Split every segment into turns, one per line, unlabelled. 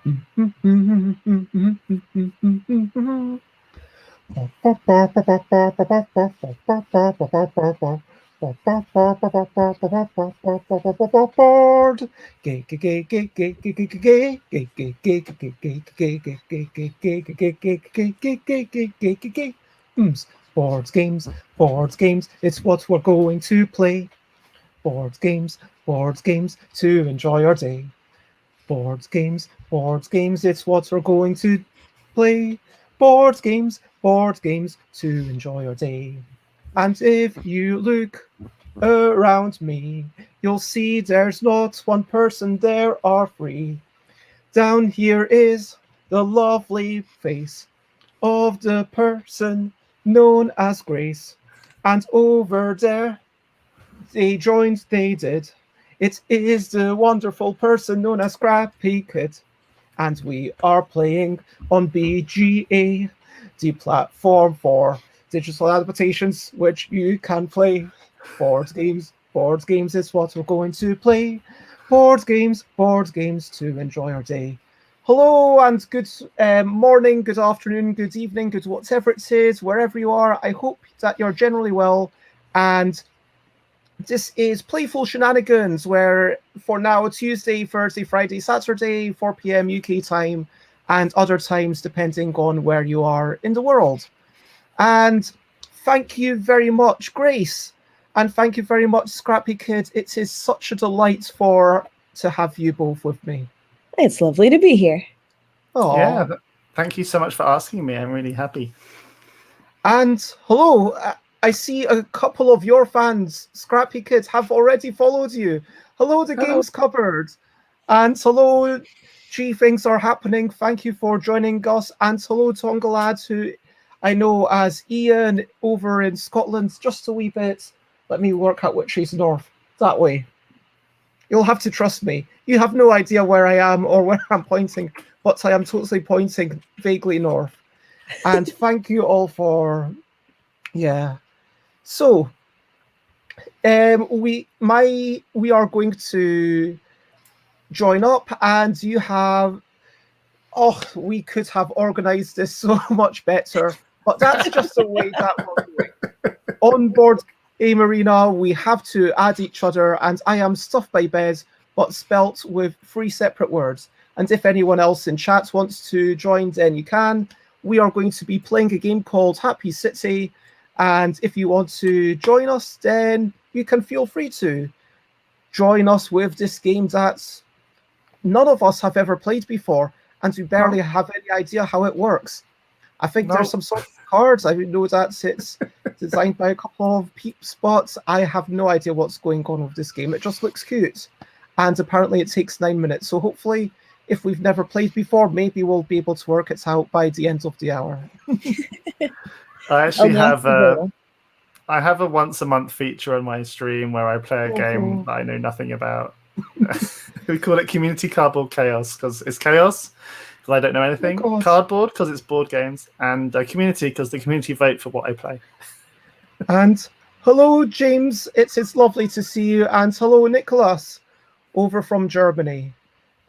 Boards, games, boards, games. It's what we're going to play. Boards, games to enjoy our day. Boards, games, it's what we're going to play. Board games to enjoy our day. And if you look around me, you'll see there's not one person there are free. Down here is the lovely face of the person known as Grace. And over there, they did. It is the wonderful person known as Scrappy Kid. And we are playing on BGA, the platform for digital adaptations, which you can play. Board games is what we're going to play. Board games to enjoy our day. Hello and good morning, good afternoon, good evening, good whatever it is, wherever you are. I hope that you're generally well. And this is Playful Shenanigans, where for now, Tuesday, Thursday, Friday, Saturday, 4 p.m. UK time, and other times depending on where you are in the world. And thank you very much, Grace. And thank you very much, Scrappy Kid. It is such a delight to have you both with me.
It's lovely to be here.
Oh,
yeah. Thank you so much for asking me. I'm really happy.
And hello. I see a couple of your fans, Scrappy Kids, have already followed you. Hello, the Games Cupboard. And hello, G Things Are Happening. Thank you for joining us. And hello, Tonga Lad, who I know as Ian over in Scotland. Just a wee bit. Let me work out which is north. That way. You'll have to trust me. You have no idea where I am or where I'm pointing, but I am totally pointing vaguely north. And thank you all for... Yeah. So, we are going to join up, and you have. Oh, we could have organized this so much better, but that's just the way that we're doing. On board Game Arena, we have to add each other, and I am Stuff by Bez, but spelt with 3 separate words. And if anyone else in chat wants to join, then you can. We are going to be playing a game called Happy City. And if you want to join us, then you can feel free to join us with this game that none of us have ever played before, and we barely have any idea how it works. I think there's some sort of cards. I know that it's designed by a couple of peeps, but I have no idea what's going on with this game. It just looks cute. And apparently it takes 9 minutes. So hopefully, if we've never played before, maybe we'll be able to work it out by the end of the hour.
I actually have a once a month feature on my stream where I play a game that I know nothing about. We call it Community Cardboard Chaos because it's chaos because I don't know anything. Cardboard because it's board games, and community because the community vote for what I play.
And hello, James. It's lovely to see you. And hello, Nicholas, over from Germany.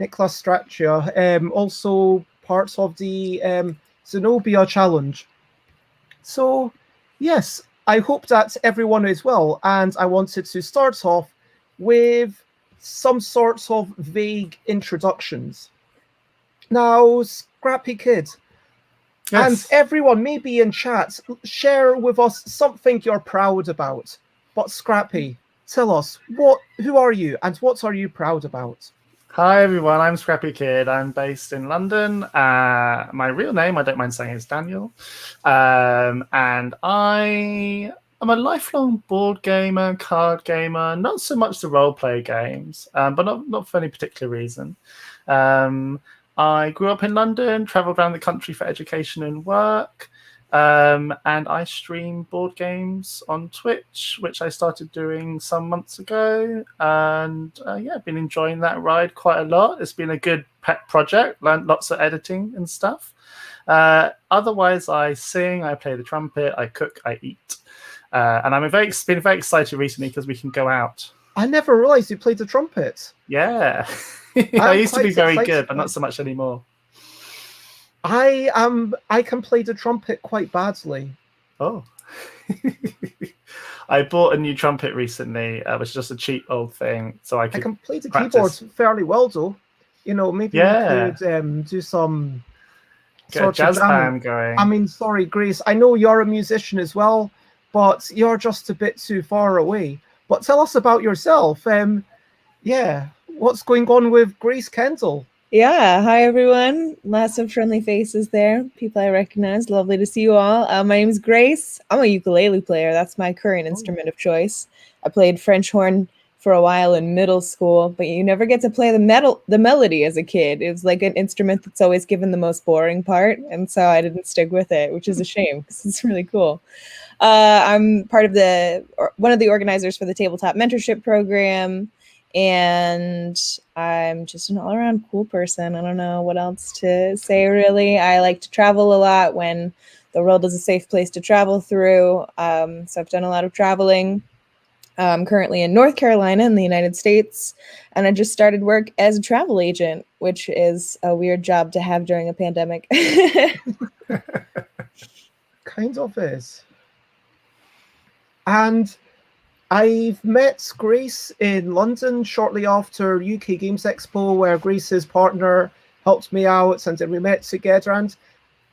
Nicholas Strachia, also parts of the Zenobia Challenge. So, yes, I hope that everyone is well, and I wanted to start off with some sorts of vague introductions. Now, Scrappy Kid, and everyone, maybe in chat, share with us something you're proud about. But Scrappy, tell us, who are you, and what are you proud about?
Hi everyone, I'm Scrappy Kid. I'm based in London. My real name, I don't mind saying, is Daniel. And I am a lifelong board gamer, card gamer, not so much the role-play games, but not for any particular reason. I grew up in London, travelled around the country for education and work, and I stream board games on Twitch, which I started doing some months ago. And I've been enjoying that ride quite a lot. It's been a good pet project, learned lots of editing and stuff. Otherwise, I sing, I play the trumpet, I cook, I eat. And been very excited recently because we can go out
I never realized you played the trumpet.
Yeah. I
I'm
used to be
quite
very
excited
good, but
by
not so much anymore.
I can play the trumpet quite badly.
Oh. I bought a new trumpet recently, which is just a cheap old thing, so I
I
could
can play the
practice.
keyboard fairly well, though. You know, maybe we
Yeah.
could do some
Get a
sort of
jazz
jamming.
band going.
I mean, sorry, Grace, I know you're a musician as well, but you're just a bit too far away. But tell us about yourself. Yeah, what's going on with Grace Kendall?
Yeah, hi everyone. Lots of friendly faces there. People I recognize. Lovely to see you all. My name is Grace. I'm a ukulele player. That's my current instrument of choice. I played French horn for a while in middle school, but you never get to play the melody as a kid. It was like an instrument that's always given the most boring part, and so I didn't stick with it, which is a shame because it's really cool. I'm part of one of the organizers for the Tabletop Mentorship Program, and I'm just an all-around cool person. I don't know what else to say, really. I like to travel a lot when the world is a safe place to travel through. So I've done a lot of traveling. I'm currently in North Carolina in the United States, and I just started work as a travel agent, which is a weird job to have during a pandemic.
Kind of is. And I've met Grace in London shortly after UK Games Expo, where Grace's partner helped me out, and then we met together. And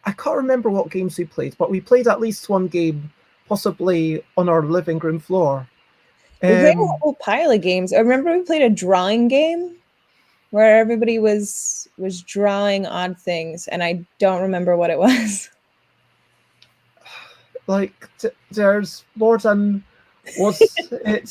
I can't remember what games we played, but we played at least one game, possibly on our living room floor.
We played a whole pile of games. I remember we played a drawing game where everybody was drawing odd things, and I don't remember what it was.
Like there's more than was it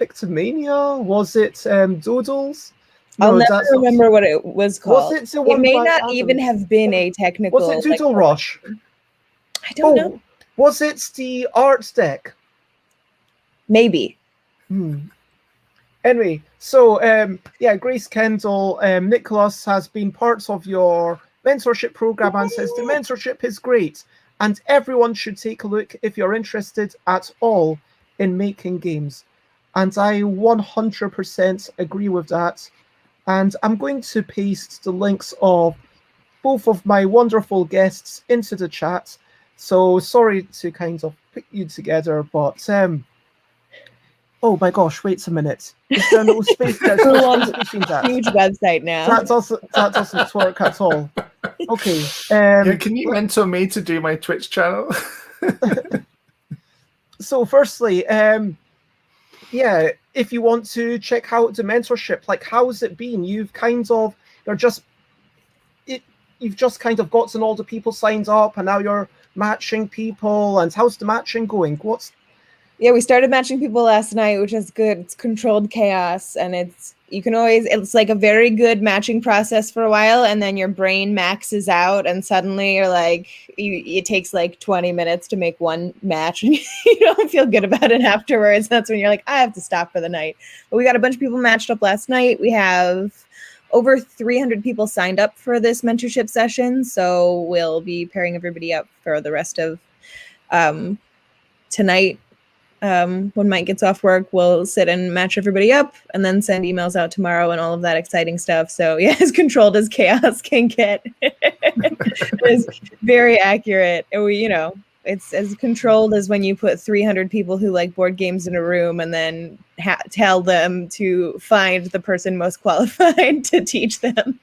Pictomania? Was it Doodles?
I'll
No,
never
that's not.
remember what it was called.
Was it the
It
one
may
by
not
Adam?
even have been a technical.
Was it Doodle Rush?
I don't know.
Was it the art deck?
Maybe.
Anyway, so yeah, Grace Kendall, Nicholas has been parts of your mentorship program and says the mentorship is great and everyone should take a look if you're interested at all in making games. And I 100% agree with that. And I'm going to paste the links of both of my wonderful guests into the chat. So sorry to kind of put you together, but oh my gosh, wait a minute. Is there no space? There's no space between that.
Huge website now.
That doesn't work at all. Okay.
Yeah, can you mentor me to do my Twitch channel?
So firstly, yeah, if you want to check out the mentorship, like how's it been? You've just kind of gotten all the people signed up and now you're matching people, and how's the matching going?
Yeah, we started matching people last night, which is good. It's controlled chaos, and it's like a very good matching process for a while, and then your brain maxes out, and suddenly you're like, it takes like 20 minutes to make one match, and you don't feel good about it afterwards. That's when you're like, I have to stop for the night. But we got a bunch of people matched up last night. We have over 300 people signed up for this mentorship session, so we'll be pairing everybody up for the rest of tonight. When Mike gets off work, we'll sit and match everybody up and then send emails out tomorrow and all of that exciting stuff. So yeah, as controlled as chaos can get. It's very accurate. And it's as controlled as when you put 300 people who like board games in a room and then tell them to find the person most qualified to teach them.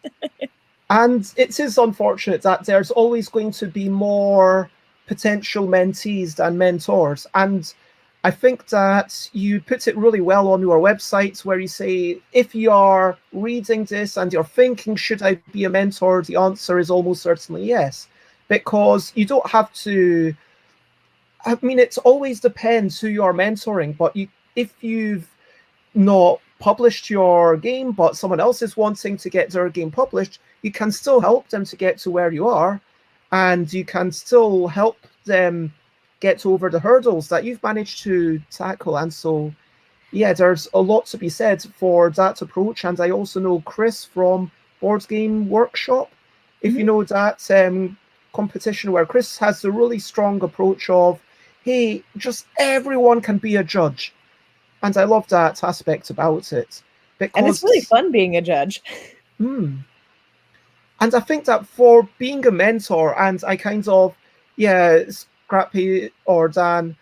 And it is unfortunate that there's always going to be more potential mentees than mentors. And I think that you put it really well on your website where you say, if you're reading this and you're thinking, should I be a mentor? The answer is almost certainly yes, because you don't have to. I mean, it always depends who you're mentoring, but if you've not published your game, but someone else is wanting to get their game published, you can still help them to get to where you are, and you can still help them get over the hurdles that you've managed to tackle. And so, yeah, there's a lot to be said for that approach. And I also know Chris from Board Game Workshop. If you know that competition where Chris has the really strong approach of, hey, just everyone can be a judge. And I love that aspect about it. Because,
and it's really fun being a judge.
And I think that for being a mentor, and I kind of, Scrappy or Dan,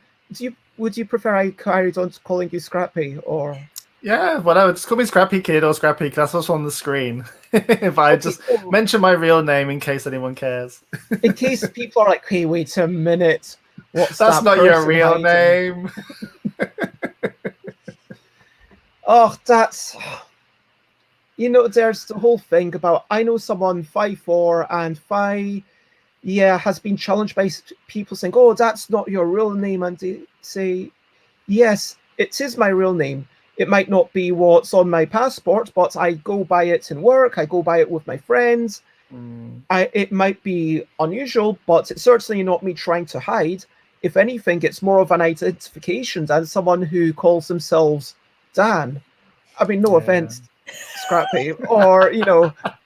would you prefer I carried on calling you Scrappy or?
Yeah, whatever. Just call me Scrappy Kid or Scrappy Kid. That's what's on the screen. If I just mention my real name in case anyone cares.
In case people are like, hey, wait a minute. What's
That's
that
not your
person
real
hiding?
name.
Oh, that's... You know, there's the whole thing about, I know someone 5'4" and has been challenged by people saying, oh, that's not your real name. And they say, yes, it is my real name. It might not be what's on my passport, but I go by it in work. I go by it with my friends. It might be unusual, but it's certainly not me trying to hide. If anything, it's more of an identification than someone who calls themselves Dan. I mean, no offense, Scrappy, or,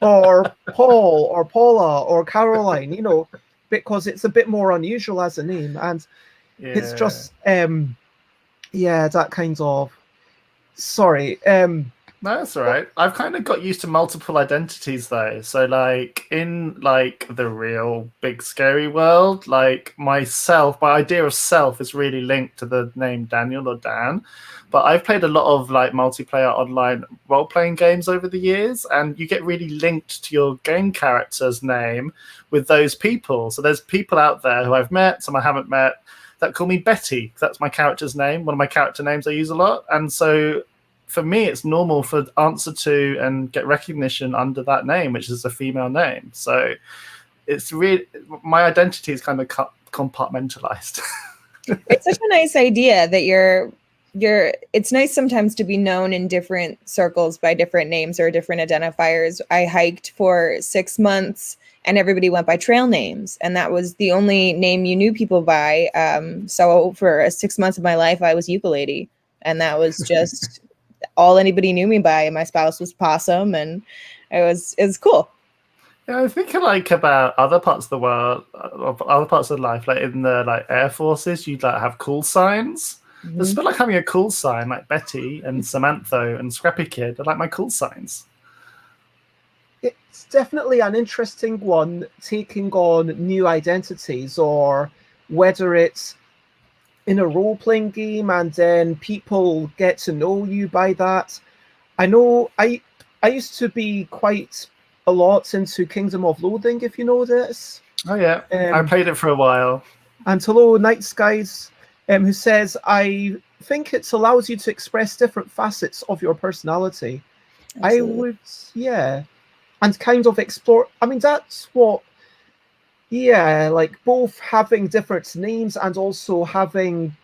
or Paul, or Paula, or Caroline, because it's a bit more unusual as a name. And it's just, that kind of... Sorry.
No, that's all right. I've kind of got used to multiple identities though. So like in like the real big scary world, like myself, my idea of self is really linked to the name Daniel or Dan. But I've played a lot of like multiplayer online role-playing games over the years, and you get really linked to your game character's name with those people. So there's people out there who I've met, some I haven't met, that call me Betty. That's my character's name, one of my character names I use a lot. And so for me, it's normal for answer to and get recognition under that name, which is a female name. So it's really, my identity is kind of compartmentalized.
It's such a nice idea that it's nice sometimes to be known in different circles by different names or different identifiers. I hiked for 6 months and everybody went by trail names, and that was the only name you knew people by. So for 6 months of my life, I was ukulele, and that was just all anybody knew me by. And my spouse was Possum, and it was cool.
Yeah, I think like about other parts of the world, other parts of life, like in the like air forces, you'd like have call signs. It's a bit like having a call sign, like Betty and Samantha and Scrappy Kid. I like my call signs.
It's definitely an interesting one, taking on new identities, or whether it's in a role-playing game and then people get to know you by that. I know I used to be quite a lot into Kingdom of Loathing, if you know this.
Oh yeah, I played it for a while.
And hello, Night Skies, who says, I think it allows you to express different facets of your personality. Absolutely. I would, and kind of explore. I mean, that's what, like both having different names and also having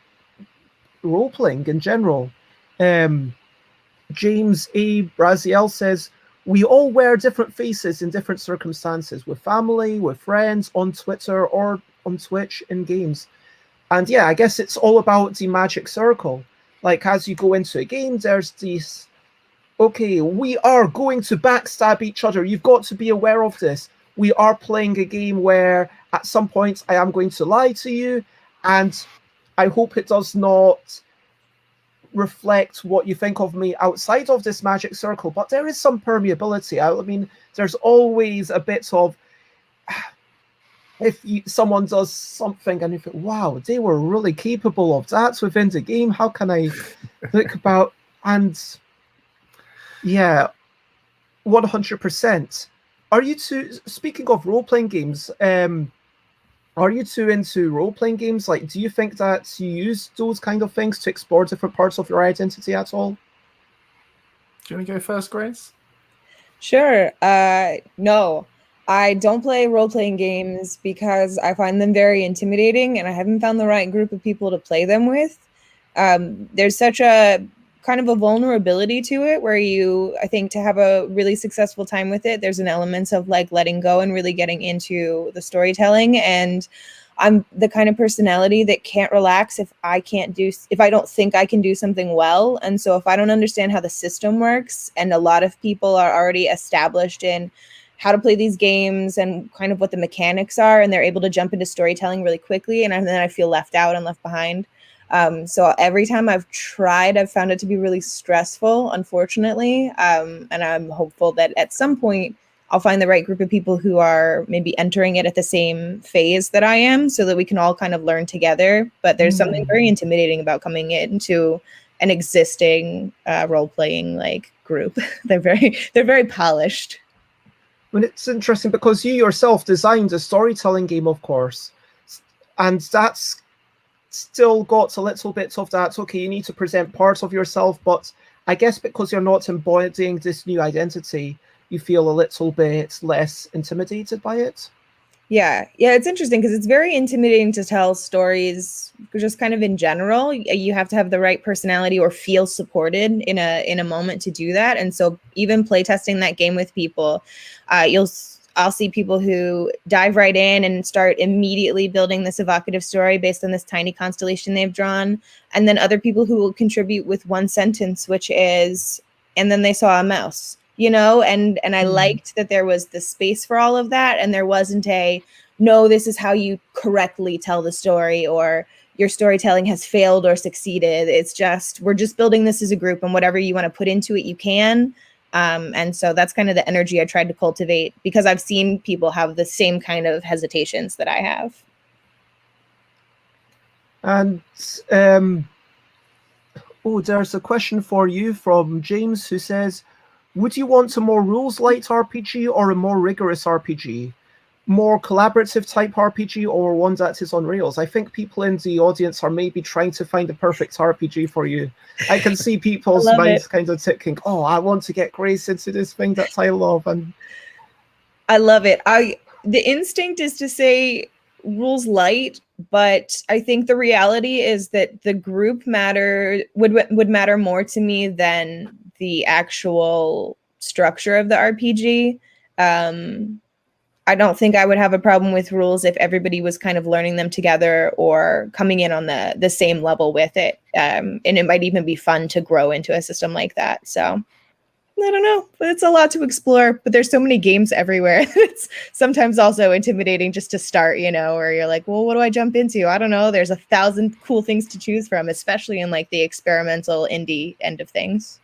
role-playing in general. James A. Braziel says, we all wear different faces in different circumstances, with family, with friends, on Twitter or on Twitch, in games. And I guess it's all about the magic circle. Like, as you go into a game, there's these, okay, we are going to backstab each other. You've got to be aware of this. We are playing a game where at some point I am going to lie to you, and I hope it does not reflect what you think of me outside of this magic circle. But there is some permeability. I mean, there's always a bit of, if someone does something and you think, wow, they were really capable of that within the game, how can I think about... And 100%. Are you two, speaking of role-playing games, are you two into role-playing games? Like, do you think that you use those kind of things to explore different parts of your identity at all?
Do you want to go first, Grace?
Sure. No, I don't play role-playing games because I find them very intimidating, and I haven't found the right group of people to play them with. There's such a kind of a vulnerability to it where I think to have a really successful time with it, there's an element of like letting go and really getting into the storytelling. And I'm the kind of personality that can't relax if I don't think I can do something well. And so if I don't understand how the system works, and a lot of people are already established in how to play these games and kind of what the mechanics are, and they're able to jump into storytelling really quickly, and then I feel left out and left behind. So every time I've tried, I've found it to be really stressful, unfortunately. And I'm hopeful that at some point I'll find the right group of people who are maybe entering it at the same phase that I am, so that we can all kind of learn together. But there's something very intimidating about coming into an existing role-playing like group. They're very polished.
And it's interesting because you yourself designed a storytelling game, of course, and that's still got a little bit of that. Okay, you need to present parts of yourself, but I guess because you're not embodying this new identity, you feel a little bit less intimidated by it.
Yeah, it's interesting because it's very intimidating to tell stories just kind of in general. You have to have the right personality or feel supported in a moment to do that. And so even playtesting that game with people, I'll see people who dive right in and start immediately building this evocative story based on this tiny constellation they've drawn. And then other people who will contribute with one sentence, which is, and then they saw a mouse. And I liked that there was the space for all of that, and there wasn't no, this is how you correctly tell the story, or your storytelling has failed or succeeded. It's just, we're just building this as a group, and whatever you want to put into it, you can. And so that's kind of the energy I tried to cultivate, because I've seen people have the same kind of hesitations that I have.
And there's a question for you from James, who says, would you want a more rules-light RPG or a more rigorous RPG? More collaborative type RPG or one that is on rails? I think people in the audience are maybe trying to find the perfect RPG for you. I can see people's minds kind of ticking, oh, I want to get Grace into this thing that I love. And
I love it. The instinct is to say rules light, but I think the reality is that the group would matter more to me than the actual structure of the RPG. I don't think I would have a problem with rules if everybody was kind of learning them together or coming in on the same level with it. And it might even be fun to grow into a system like that. So I don't know, but it's a lot to explore, but there's so many games everywhere. It's sometimes also intimidating just to start, where you're like, well, what do I jump into? I don't know. There's 1,000 cool things to choose from, especially in like the experimental indie end of things.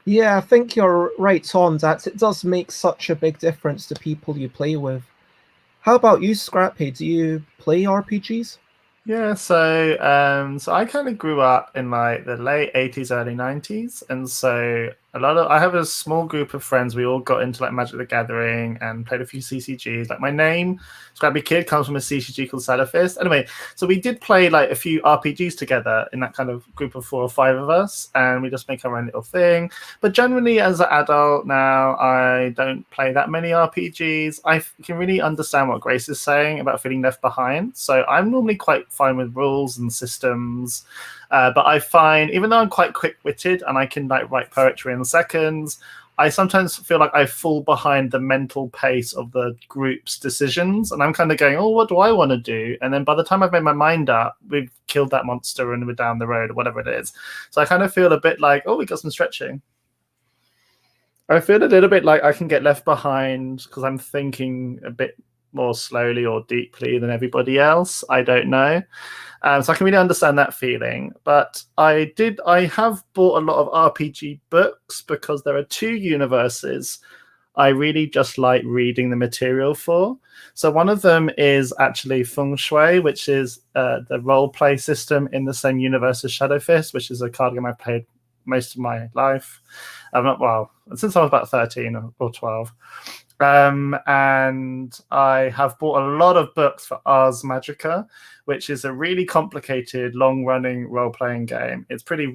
Yeah, I think you're right on that. It does make such a big difference to people you play with. How about you, Scrappy? Do you play RPGs?
Yeah, so I kind of grew up in like the late 80s, early 90s, and so I have a small group of friends. We all got into like Magic the Gathering and played a few CCGs. Like my name, Scrappy Kid, comes from a CCG called Salafist. Anyway, so we did play like a few RPGs together in that kind of group of 4 or 5 of us, and we just make our own little thing. But generally, as an adult now, I don't play that many RPGs. I can really understand what Grace is saying about feeling left behind. So I'm normally quite fine with rules and systems. But I find, even though I'm quite quick-witted and I can like write poetry in seconds, I sometimes feel like I fall behind the mental pace of the group's decisions. And I'm kind of going, oh, what do I want to do? And then by the time I've made my mind up, we've killed that monster and we're down the road or whatever it is. So I kind of feel a bit like, oh, we got some stretching. I feel a little bit like I can get left behind because I'm thinking a bit more slowly or deeply than everybody else. I don't know. So I can really understand that feeling. But I have bought a lot of RPG books because there are 2 universes I really just like reading the material for. So one of them is actually Feng Shui, which is the role play system in the same universe as Shadowfist, which is a card game I've played most of my life. Since I was about 13 or 12. And I have bought a lot of books for Ars Magica, which is a really complicated, long-running role-playing game. It's pretty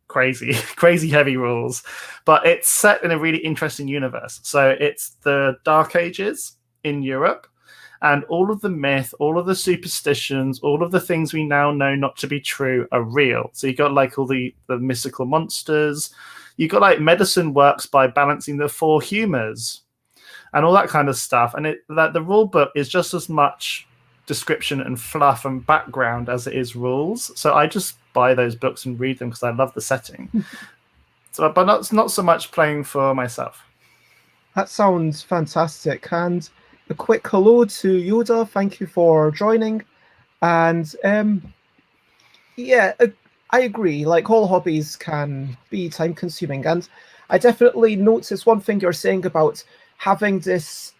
crazy heavy rules, but it's set in a really interesting universe. So it's the Dark Ages in Europe, and all of the myth, all of the superstitions, all of the things we now know not to be true are real. So you got like all the mystical monsters. You got like medicine works by balancing the 4 humors and all that kind of stuff. And the rule book is just as much description and fluff and background as it is rules. So I just buy those books and read them because I love the setting. But not so much playing for myself.
That sounds fantastic. And a quick hello to Yoda. Thank you for joining. And Yeah, I agree. Like, all hobbies can be time consuming, and I definitely notice one thing you're saying about having this,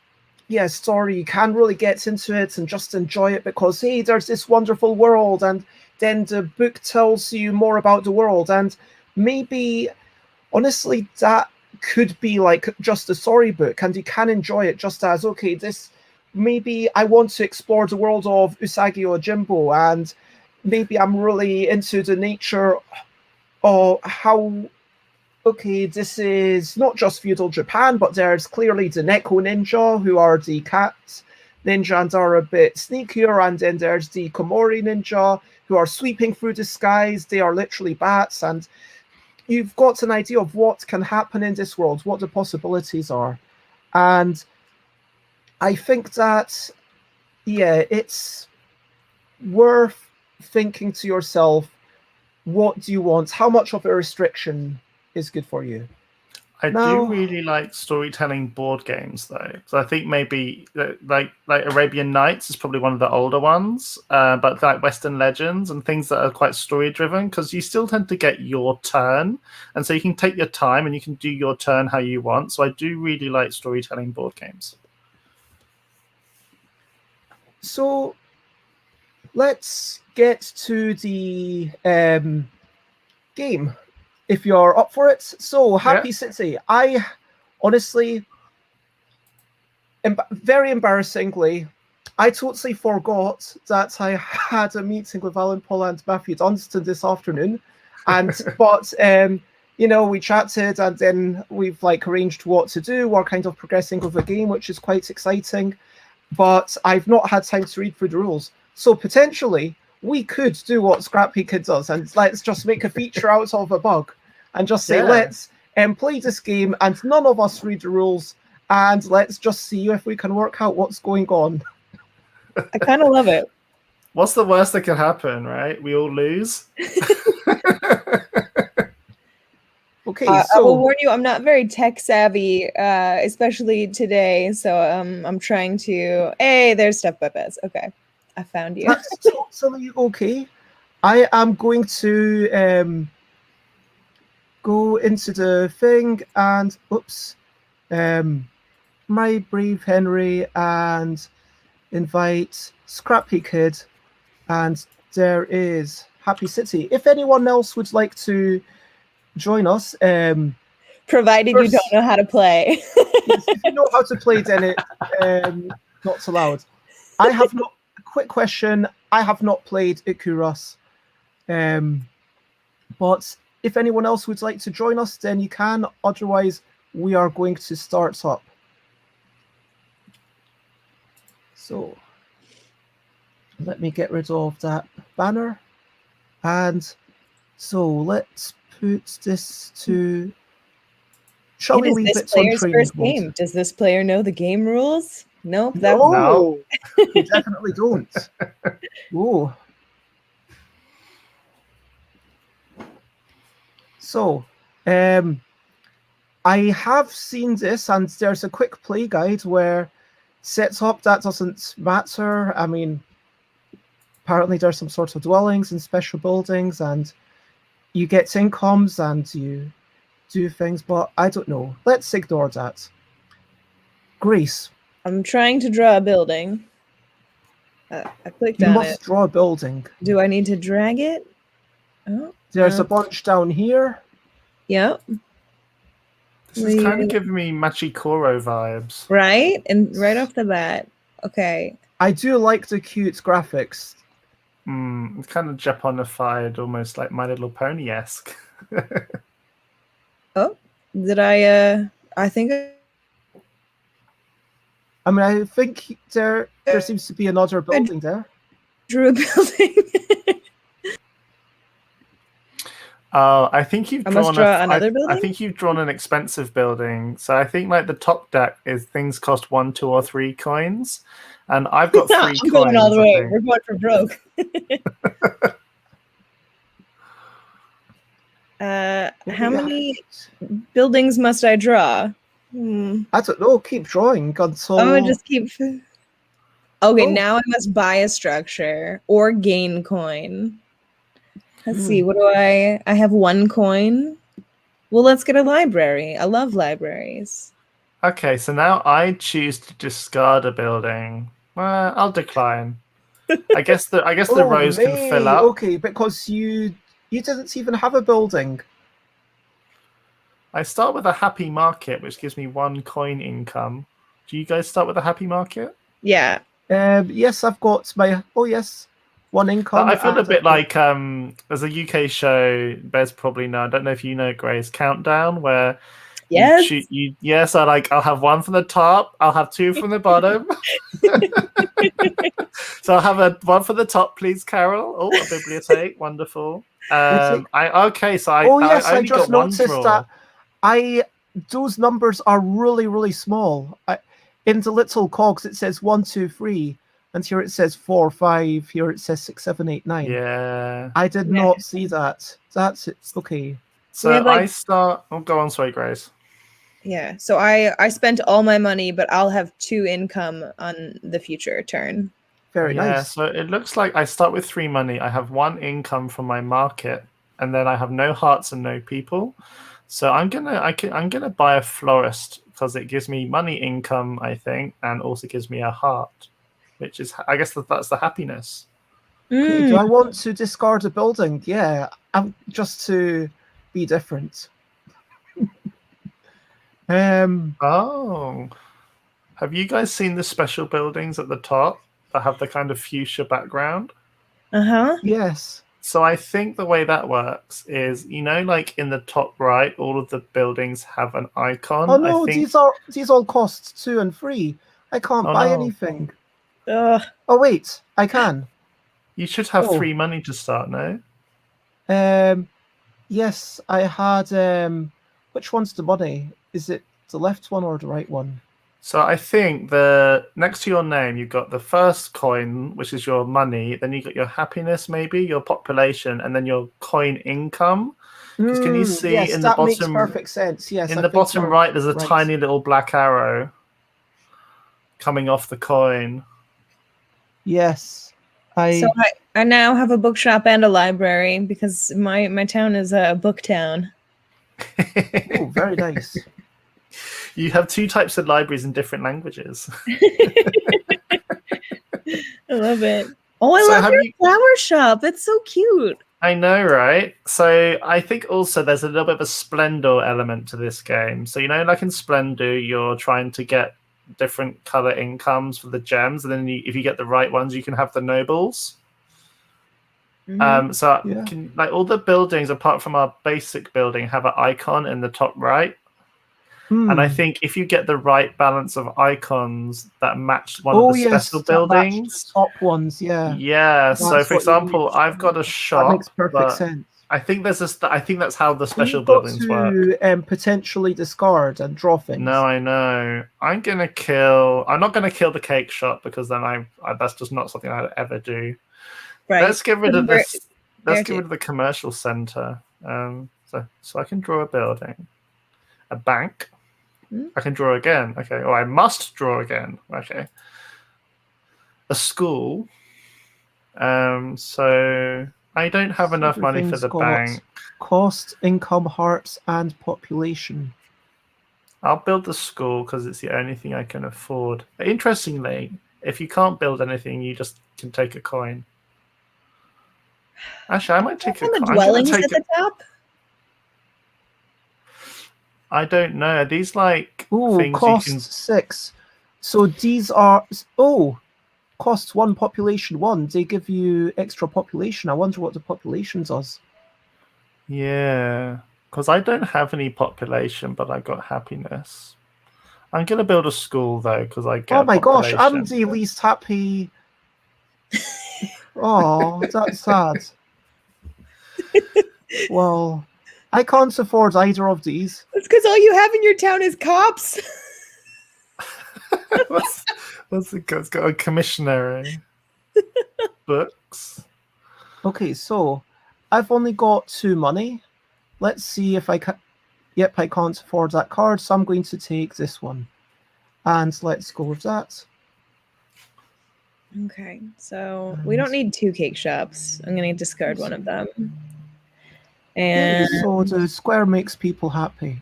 yeah, story. You can really get into it and just enjoy it because, hey, there's this wonderful world, and then the book tells you more about the world, and maybe honestly that could be like just a storybook, and you can enjoy it just as, okay, this, maybe I want to explore the world of Usagi or Jimbo, and maybe I'm really into the nature of how, okay, this is not just feudal Japan, but there's clearly the Neko ninja, who are the cat ninja and are a bit sneakier, and then there's the Komori ninja, who are sweeping through the skies. They are literally bats, and you've got an idea of what can happen in this world, what the possibilities are. And I think that, yeah, it's worth thinking to yourself, what do you want? How much of a restriction is good for you?
I do
Now,
really like storytelling board games, though. So I think maybe like Arabian Nights is probably one of the older ones, but like Western Legends and things that are quite story driven, because you still tend to get your turn, and so you can take your time and you can do your turn how you want. So I do really like storytelling board games.
so let's get to the game, if you're up for it. So, Happy City. I honestly, very embarrassingly, I totally forgot that I had a meeting with Alan Paul and Matthew Dunstan this afternoon, and but you know, we chatted, and then we've like arranged what to do. We're kind of progressing with the game, which is quite exciting. But I've not had time to read through the rules, so potentially we could do what Scrappy Kid does, and let's just make a feature out of a bug, and just say, let's play this game, and none of us read the rules, and let's just see if we can work out what's going on.
I kind of love it.
What's the worst that can happen, right? We all lose.
Okay,
I
so
will warn you, I'm not very tech savvy, especially today. So I'm trying to. Hey, there's Step by Bez. Okay, I found you.
that's totally okay. I am going to go into the thing and oops, my brave Henry, and invite Scrappy Kid, and there is Happy City. If anyone else would like to join us,
Provided
first,
you don't know how to play.
yes, if you know how to play, then it not allowed. I have not. Quick question: I have not played Ikuras, but if anyone else would like to join us, then you can. Otherwise, we are going to start up. So let me get rid of that banner. And so let's put this to... Shall we leave it on training
first
mode?
game. Does this player know the game rules? Nope.
No, we definitely don't. Oh. So, I have seen this, and there's a quick play guide where setup, that doesn't matter. I mean, apparently there's some sort of dwellings and special buildings, and you get incomes and you do things, but I don't know. Let's ignore that. Grace.
I'm trying to draw a building. I clicked
you
on
must
it.
draw a building.
Do I need to drag it? Oh,
There's a bunch down here.
Yep.
This is kind of giving me Machikoro vibes.
Right? And right off the bat. Okay.
I do like the cute graphics.
It's kind of Japanified, almost like My Little Pony-esque.
Oh, did I think...
I mean, I think there seems to be another building there.
Drew a building.
Oh, I think you've drawn
another building.
I think you've drawn an expensive building. So I think like the top deck is things cost 1, 2, or 3 coins, and I've got 3 coins.
I'm going all the way. We're going for broke. How many buildings must I draw?
I don't know. Keep drawing until...
I'm gonna just keep... Okay, now I must buy a structure or gain coin. Let's see. What do I have 1 coin. Well, let's get a library. I love libraries.
Okay, so now I choose to discard a building. I'll decline. I guess the
Oh,
rows can fill
May.
up.
Okay, because you didn't even have a building.
I start with a happy market, which gives me 1 coin income. Do you guys start with a happy market?
Yeah.
Yes, I've got my. Oh yes, 1 income.
I feel a
and
bit
I've got-
like there's a UK show. Bez probably know. I don't know if you know Grace Countdown, where
Yes.
So like I'll have 1 from the top, I'll have 2 from the bottom. So I'll have 1 for the top, please, Carol. Oh, a bibliothèque, wonderful.
it?
So I
Oh yes,
I
I
only
just
got 1
noticed
draw.
that those numbers are really, really small. In the little cogs, it says 1, 2, 3, and here it says 4, 5. Here it says 6, 7, 8, 9.
Yeah.
I did not see that. That's it. Okay.
So
have, like-
I start. Oh, go on, sorry, Grace.
Yeah. So I spent all my money, but I'll have 2 income on the future turn.
Very
Yeah,
nice.
so it looks like I start with 3 money. I have 1 income from my market, and then I have no hearts and no people. So I'm gonna buy a florist because it gives me money income, I think, and also gives me a heart, which is, I guess, that's the happiness.
Okay, do I want to discard a building? Yeah, just to be different.
Oh, have you guys seen the special buildings at the top that have the kind of fuchsia background?
Uh-huh.
Yes.
So I think the way that works is, like in the top right, all of the buildings have an icon.
Oh no,
I think.
these all cost 2 and 3. I can't buy
no.
anything.
Ugh.
Oh wait, I can.
You should have
Oh.
3 money to start, no?
Yes, I had. Which one's the money? Is it the left one or the right one?
So I think next to your name, you've got the first coin, which is your money. Then you got your happiness, maybe your population, and then your coin income. Because can you see
yes,
in the
that makes
bottom?
perfect sense. Yes,
In
I
the
think
bottom
you're
right, there's a
right.
tiny little black arrow coming off the coin.
Yes,
So I now have a bookshop and a library because my town is a book town.
Oh, very nice.
You have 2 types of libraries in different languages.
I love it. Oh, I
So
love
have
your
you-
flower shop. That's so cute.
I know, right? So I think also there's a little bit of a Splendor element to this game. So like in Splendor, you're trying to get different color incomes for the gems, and then if you get the right ones, you can have the nobles. So
Yeah.
all the buildings apart from our basic building have an icon in the top right. And I think if you get the right balance of icons that match one of the special buildings,
the top ones, yeah.
Yeah. So,
That's
for
what you
example,
need.
I've got a shop.
That makes perfect
but
sense.
I think I think that's how the special
You've got
buildings work.
to potentially discard and draw things.
No, I know. I'm not gonna kill the cake shop because then that's just not something I'd ever do.
Right.
Let's get rid of this. Let's get
too.
rid of the commercial center. So I can draw a building, a bank. I can draw again. Okay. Oh, I must draw again. Okay. A school. So I don't have enough money for the bank.
Cost, income, hearts, and population.
I'll build the school because it's the only thing I can afford. Interestingly, if you can't build anything, you just can take a coin. Actually, I might take a coin.
The dwellings at the top?
I don't know. Are these like things
cost
you can...
6. So these are cost 1, population 1. They give you extra population. I wonder what the population does.
Yeah, because I don't have any population, but I got happiness. I'm gonna build a school though because I get.
Oh my gosh, I'm the least happy. Oh, that's sad. Well, I can't afford either of these.
It's because all you have in your town is cops.
What's it got? It's got a commissionary. Books.
Okay, so I've only got 2 money. Let's see if I can. Yep, I can't afford that card, so I'm going to take this one. And let's go with that.
Okay, so we don't need 2 cake shops. I'm going to discard one of them. And
so the square makes people happy.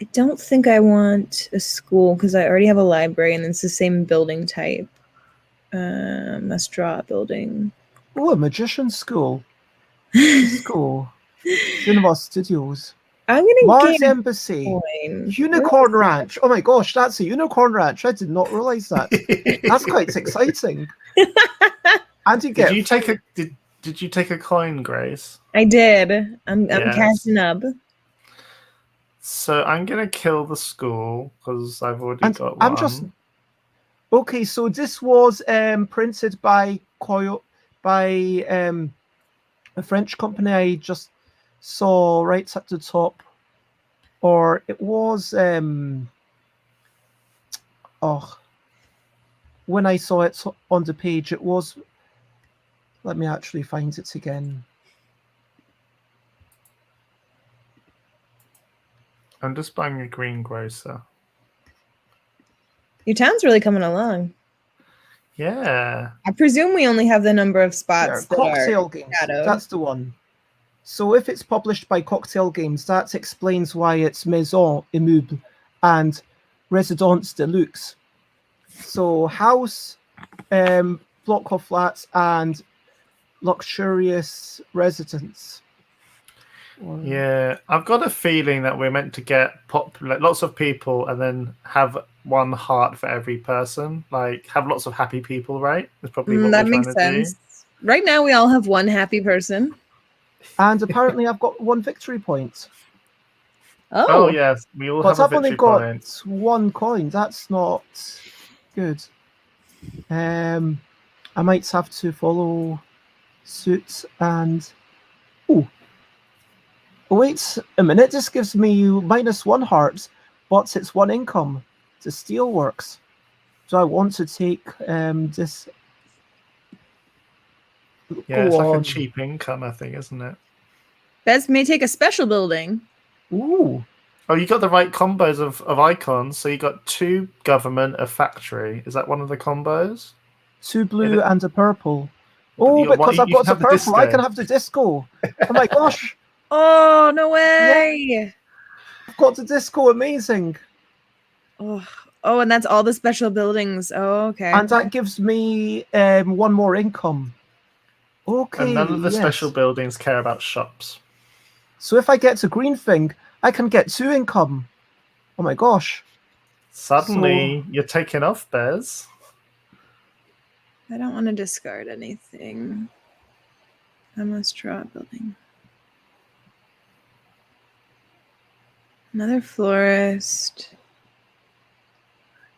I don't think I want a school because I already have a library and it's the same building type. Must draw a building.
Oh, a magician's school. Disco. Cinema Studios.
I'm gonna
Mars
get
Embassy.
coin.
Unicorn Ranch. Oh my gosh, that's a unicorn ranch. I did not realize that. That's quite exciting. And you get
Did you take a coin, Grace?
I did. I'm
Yes.
casting up.
So I'm gonna kill the school because I've already
and
got one.
I'm just okay. So this was printed by a French company I just saw right at the top, or it was when I saw it on the page, it was. Let me actually find it again.
I'm just buying a greengrocer.
Your town's really coming along.
Yeah.
I presume we only have the number of spots that
Cocktail
are
Games.
shadowed.
That's the one. So if it's published by Cocktail Games, that explains why it's Maison Immeuble and Résidence Deluxe. So house, block of flats, and luxurious residence.
Yeah, I've got a feeling that we're meant to get lots of people and then have one heart for every person. Like, have lots of happy people, right? That's probably what
that
we're
makes
trying to
sense. Right now, we all have one happy person.
And apparently I've got 1 victory point.
Oh, yes, we all have a
I've only
victory
got
point.
1 coin. That's not good. I might have to follow suit and... Oh, wait a minute. This gives me -1 heart, but it's 1 income. The steel works. So I want to take this...
Yeah, it's like a cheap income, I think, isn't it?
Bez may take a special building.
Ooh.
Oh, you got the right combos of icons. So you got 2 government, a factory. Is that one of the combos?
2 blue and a purple. Oh, because I've got the purple, I can have the disco. Oh my gosh.
Oh, no way.
Yeah. I've got the disco. Amazing.
Oh, and that's all the special buildings. Oh, okay.
And that gives me 1 more income. Okay.
And none of the special buildings care about shops.
So if I get a green thing, I can get 2 income. Oh my gosh.
Suddenly, you're taking off, Bez.
I don't want to discard anything. I must draw a building. Another florist.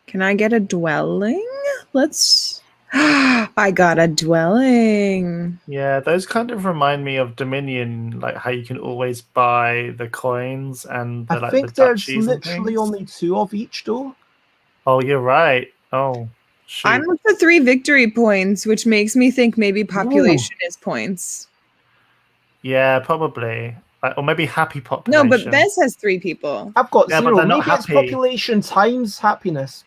Can I get a dwelling? Let's... I got a dwelling.
Yeah, those kind of remind me of Dominion, like how you can always buy the coins and the,
I think
the
there's
duchies
literally only 2 of each, though.
Oh, you're right. Oh, shoot.
I'm up to 3 victory points, which makes me think maybe population is points.
Yeah, probably. Or maybe happy population.
No, but Bez has 3 people.
I've got 0.
But they're
Maybe
not
it's
happy.
population times happiness.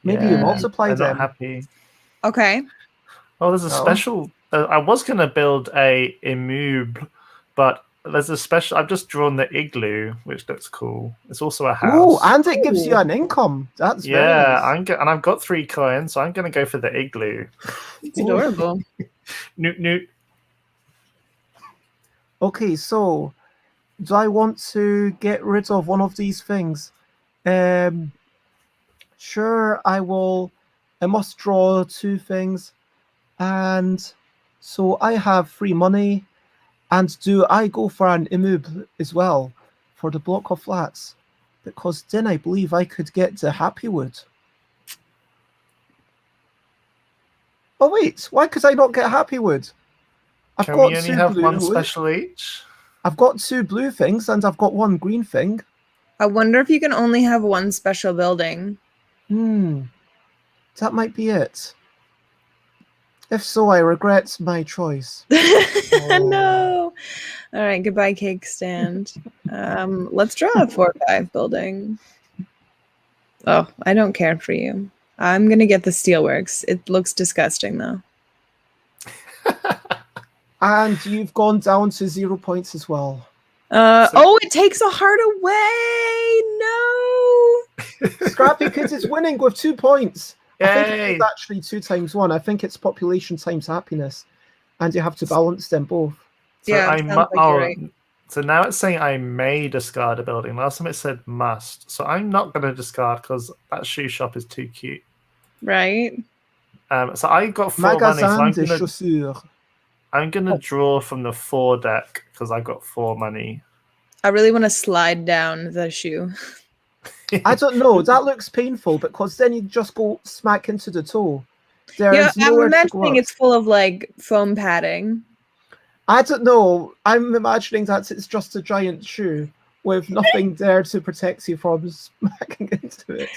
Maybe you multiply
they're
them.
not happy.
Okay.
Oh, there's a special... I was going to build a immeuble, but there's a special... I've just drawn the igloo, which looks cool. It's also a house.
Oh, and it gives you an income. That's very nice.
And I've got 3 coins, so I'm going to go for the igloo.
It's adorable.
Newt.
Okay, so do I want to get rid of one of these things? Sure, I will. I must draw 2 things. And so I have free money. And do I go for an immeuble as well for the block of flats? Because then I believe I could get the Happywood. Oh wait, why could I not get Happywood?
Can we only have 1 special each?
I've got 2 blue things and I've got 1 green thing.
I wonder if you can only have 1 special building.
That might be it. If so, I regret my choice.
No. All right, goodbye, cake stand. Let's draw a 4-5 building. Oh, I don't care for you. I'm gonna get the steelworks. It looks disgusting though.
And you've gone down to 0 points as well.
It takes a heart away. No.
Scrappy Kid is winning with 2 points.
Yay.
I think it is actually 2 times 1. I think it's population times happiness. And you have to balance them both.
So
Yeah, sounds like you're right.
So now it's saying I may discard a building. Last time it said must. So I'm not going to discard because that shoe shop is too cute.
Right.
So I got 4 money. So I'm gonna draw from the 4 deck because I got 4 money.
I really want to slide down the shoe.
I don't know. That looks painful because then you just go smack into the toe.
I'm imagining it's full of like foam padding.
I don't know. I'm imagining that it's just a giant shoe with nothing there to protect you from smacking into it.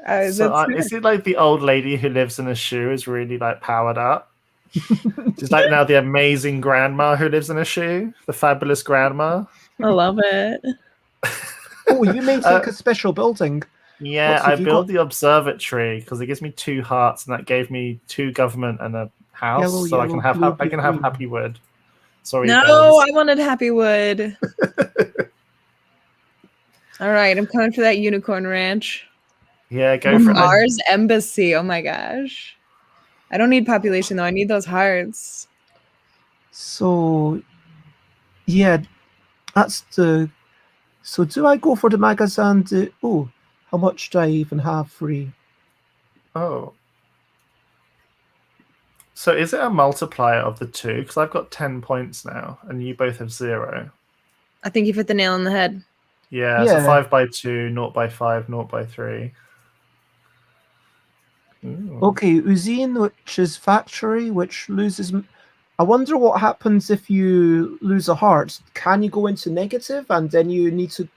Is it like the old lady who lives in a shoe is really like powered up? She's like now the amazing grandma who lives in a shoe, the fabulous grandma.
I love it.
Oh, you may take a special building.
Yeah, I built the observatory because it gives me 2 hearts, and that gave me 2 government and a house,
yellow,
I can have Happy Wood. Sorry,
no,
Bills.
I wanted Happy Wood. All right, I'm coming for that unicorn ranch.
Yeah, go for it.
Mars Embassy. Oh my gosh. I don't need population though. I need those hearts.
So, yeah, that's the. So, do I go for the magazine? Oh, how much do I even have free?
Oh. So, is it a multiplier of the 2? Because I've got 10 points now, and you both have 0.
I think you hit the nail on the head.
Yeah, so 5 by 2, 0 by 5, 0 by 3. Ooh.
Okay, Uzine, which is factory, which loses. I wonder what happens if you lose a heart. Can you go into negative and then you need to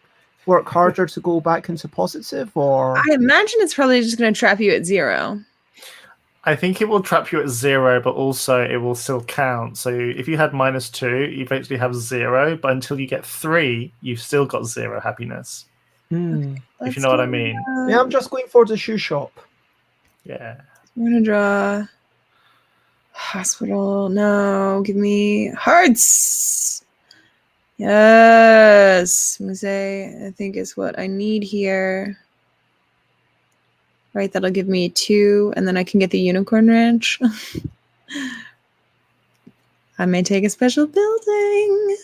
work harder to go back into positive? Or
I imagine it's probably just going to trap you at 0.
I think it will trap you at 0, but also it will still count. So if you had -2, you eventually have 0, but until you get 3, you've still got 0 happiness. If you know what I mean.
Yeah, I'm just going for the shoe shop.
Yeah.
I'm going to draw hospital. No, give me hearts. Yes. Musée, I think is what I need here. Right, that'll give me 2, and then I can get the unicorn ranch. I may take a special building.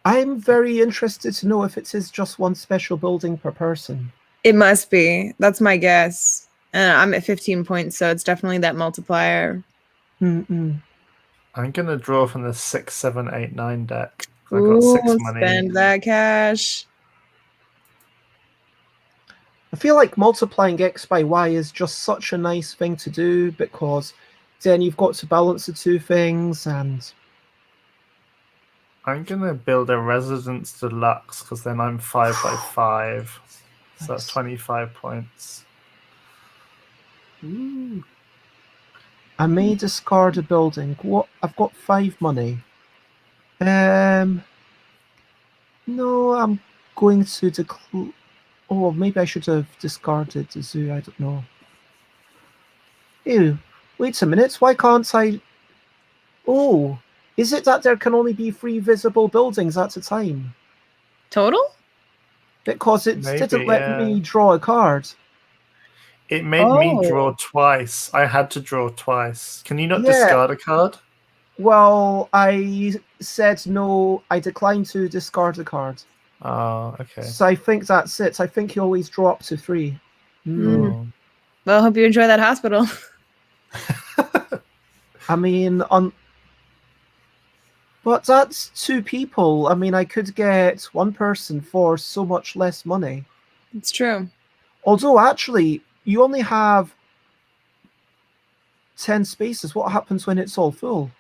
I'm very interested to know if it is just 1 special building per person.
It must be. That's my guess. I'm at 15 points, so it's definitely that multiplier.
I'm
going to draw from the 6, 7, 8, 9 deck.
I've got 6 money. Spend that cash.
I feel like multiplying X by Y is just such a nice thing to do because then you've got to balance the 2 things. And
I'm going to build a residence deluxe because then I'm 5 by 5. So that's 25 points.
Ooh. I may discard a building. What? I've got 5 money. No, I'm going to Oh, maybe I should have discarded the zoo. I don't know. Ew. Wait a minute. Why can't I? Oh, is it that there can only be 3 visible buildings at a time?
Total?
Because it didn't let me draw a card.
It made me draw twice. I had to draw twice. Can you not discard a card?
Well, I said no. I declined to discard a card.
Oh, okay.
So I think that's it. I think you always draw up to 3.
Well, I hope you enjoy that hospital.
I mean, but that's 2 people. I mean, I could get 1 person for so much less money.
It's true.
Although, actually, you only have 10 spaces. What happens when it's all full?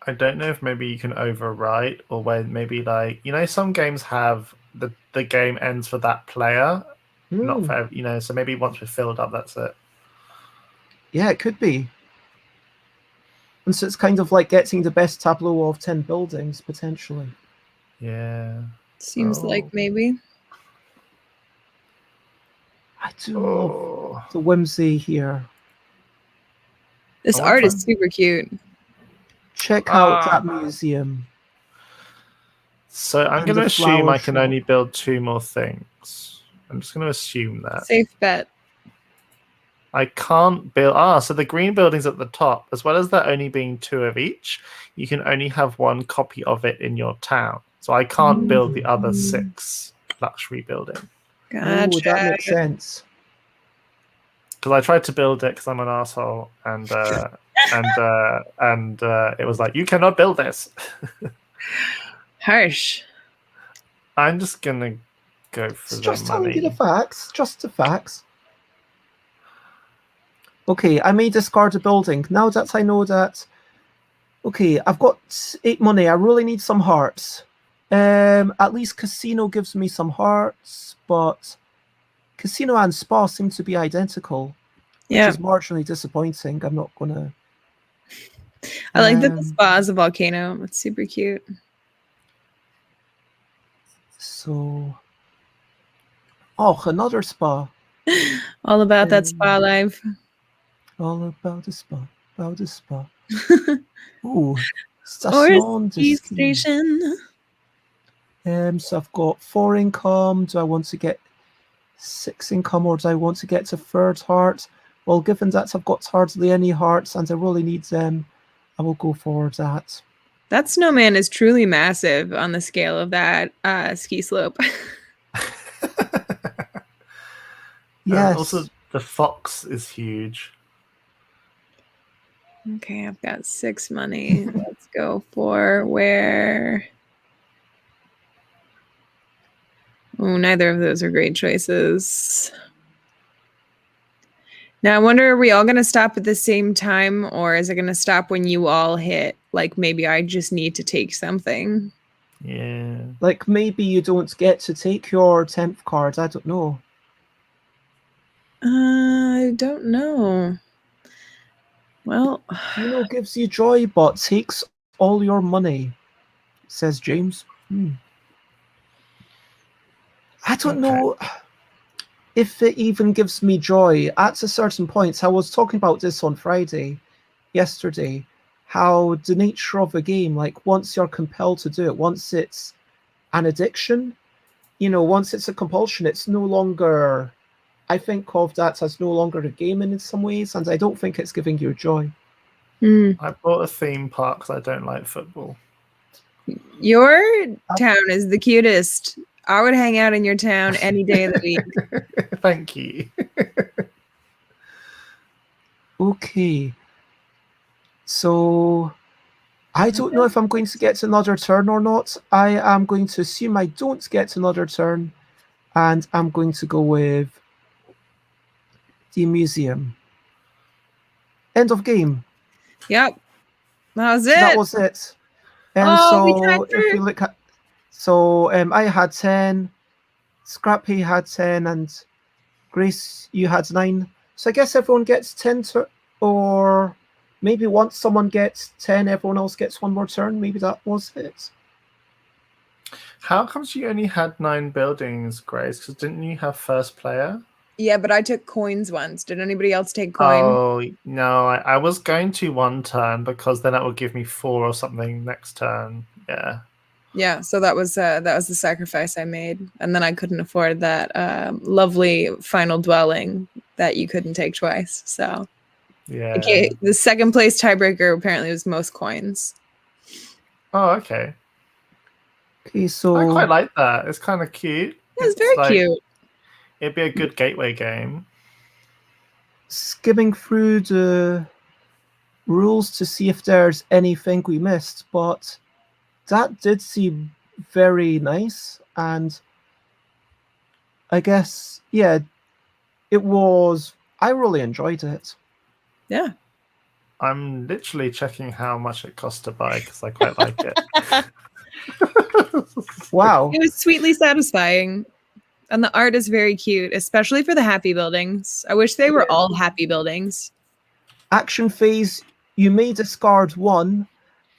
I don't know if maybe you can overwrite or when maybe like, some games have the game ends for that player. Not for, so maybe once we're filled up, that's it.
Yeah, it could be. And so it's kind of like getting the best tableau of 10 buildings, potentially.
Yeah.
Seems like maybe.
I do love the whimsy here.
This
I wanna
art
try
is super cute.
Check out that museum.
So I'm
And
going to
the
assume
flower
I can
shop.
only build 2 more things. I'm just going to assume that.
Safe bet.
I can't build. So the green building's at the top. As well as there only being 2 of each, you can only have 1 copy of it in your town. So I can't build the other 6 luxury building.
Oh,
Gotcha.
that makes sense.
Because I tried to build it because I'm an asshole, and it was like, you cannot build this.
Harsh.
I'm just gonna go for
It's
the
just telling you the
money.
facts. Just the facts. Okay, I may discard a building. Now that I know that... Okay, I've got 8 money. I really need some hearts. At least casino gives me some hearts, but casino and spa seem to be identical, which
Yeah.
is marginally disappointing. I'm not gonna...
I like that the spa is a volcano. It's super cute.
So... Oh, another spa.
All about that spa life.
All about the spa. About the spa. Ooh.
Or a
Station de
ski
ski.
station.
So I've got 4 income. Do I want to get 6 income, or do I want to get to 3rd heart? Well, given that I've got hardly any hearts and I really need them, I will go for that.
That snowman is truly massive on the scale of that ski slope.
Yes.
Also, the fox is huge.
Okay, I've got 6 money. Let's go for where... Oh, neither of those are great choices. Now, I wonder, are we all going to stop at the same time, or is it going to stop when you all hit? Like, maybe I just need to take something.
Yeah.
Like, maybe you don't get to take your 10th card. I don't know.
I don't know. Well,
Casino gives you joy, but takes all your money, says James. I don't know if it even gives me joy. At a certain point, I was talking about this on yesterday, how the nature of a game, like once you're compelled to do it, once it's an addiction, once it's a compulsion, it's no longer... I think of that as no longer a game in some ways, and I don't think it's giving you joy.
I bought a theme park because I don't like football.
Your town is the cutest. I would hang out in your town any day of the week.
Thank you.
Okay. So I don't know if I'm going to get another turn or not. I am going to assume I don't get another turn, and I'm going to go with the museum. End of game.
Yep. That was it.
That was it. And
we
so
tried
if we look at... So I had 10, Scrappy had 10, and Grace, you had 9. So I guess everyone gets 10 or maybe once someone gets 10, everyone else gets 1 more turn. Maybe that was it.
How comes you only had 9 buildings, Grace? Because didn't you have first player?
Yeah, but I took coins once. Did anybody else take coin?
Oh, no. I was going to 1 turn because then that would give me 4 or something next turn. Yeah.
Yeah, so that was the sacrifice I made. And then I couldn't afford that lovely final dwelling that you couldn't take twice. So
Yeah.
okay, the second place tiebreaker apparently was most coins.
Oh, okay.
Okay, so
I quite like that. It's kind of cute.
Yeah, it's very cute.
It'd be a good gateway game.
skimming through the rules to see if there's anything we missed, but that did seem very nice, and I guess, yeah, it was... I really enjoyed it.
Yeah.
I'm literally checking how much it cost to buy because I quite like it.
Wow.
It was sweetly satisfying. And the art is very cute, especially for the happy buildings. I wish they were all happy buildings.
Action phase, you may discard 1,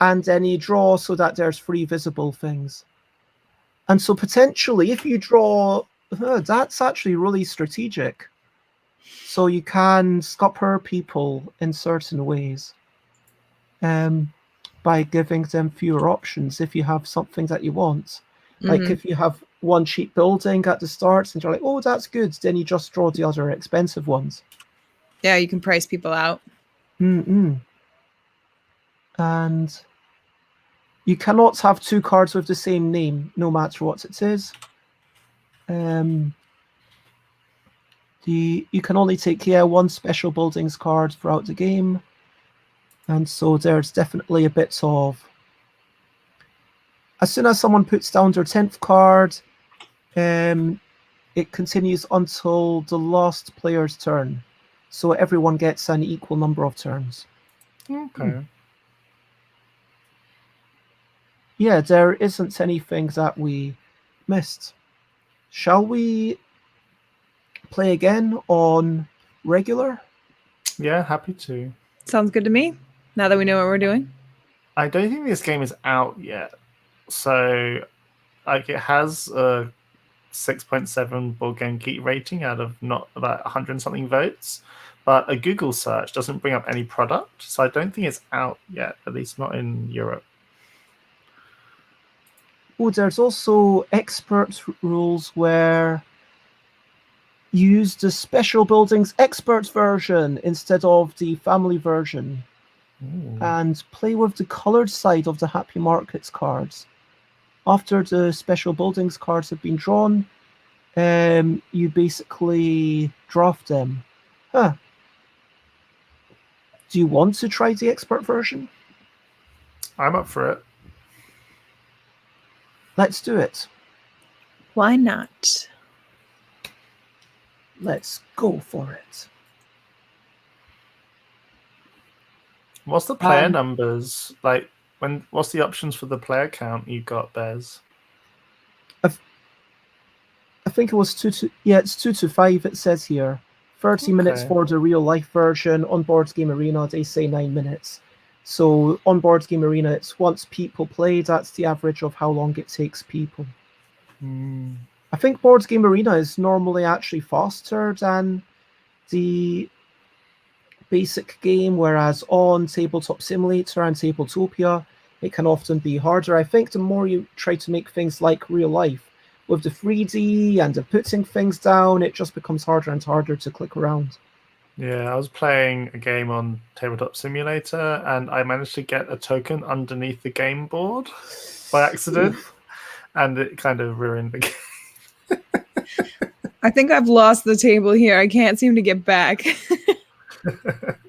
and then you draw so that there's 3 visible things. And so potentially, if you draw... that's actually really strategic. So you can scupper people in certain ways by giving them fewer options if you have something that you want. Like if you have one cheap building at the start and you're like, oh, that's good, then you just draw the other expensive ones.
Yeah, you can price people out.
And you cannot have two cards with the same name, no matter what it is. You can only take one special buildings card throughout the game, and so there's definitely a bit of. As soon as someone puts down their 10th card, it continues until the last player's turn, so everyone gets an equal number of turns.
Okay.
Yeah, there isn't anything that we missed. Shall we play again on regular?
Yeah, happy to.
Sounds good to me. Now that we know what we're doing.
I don't think this game is out yet. So, like, it has a 6.7 Board Game Geek rating out of not about 100 and something votes, but a Google search doesn't bring up any product. So I don't think it's out yet, at least not in Europe.
Oh, there's also expert rules where you use the special buildings expert version instead of the family version. And play with the colored side of the Happy Markets cards. After the special buildings cards have been drawn, you basically draft them. Huh. Do you want to try the expert version?
I'm up for it.
Let's do it.
Why not?
Let's go for it.
What's the player numbers? Like, what's the options for the player count you got, Bez?
I think it was 2 to... Yeah, it's 2 to 5, it says here. 30 minutes for the real-life version. On Board Game Arena, they say 9 minutes. So on Board Game Arena, it's once people play, that's the average of how long it takes people. I think Board Game Arena is normally actually faster than the basic game, whereas on Tabletop Simulator and Tabletopia, it can often be harder. I think the more you try to make things like real life, with the 3D and the putting things down, it just becomes harder and harder to click around.
Yeah, I was playing a game on Tabletop Simulator, and I managed to get a token underneath the game board by accident, and it kind of ruined the game.
I think I've lost the table here. I can't seem to get back.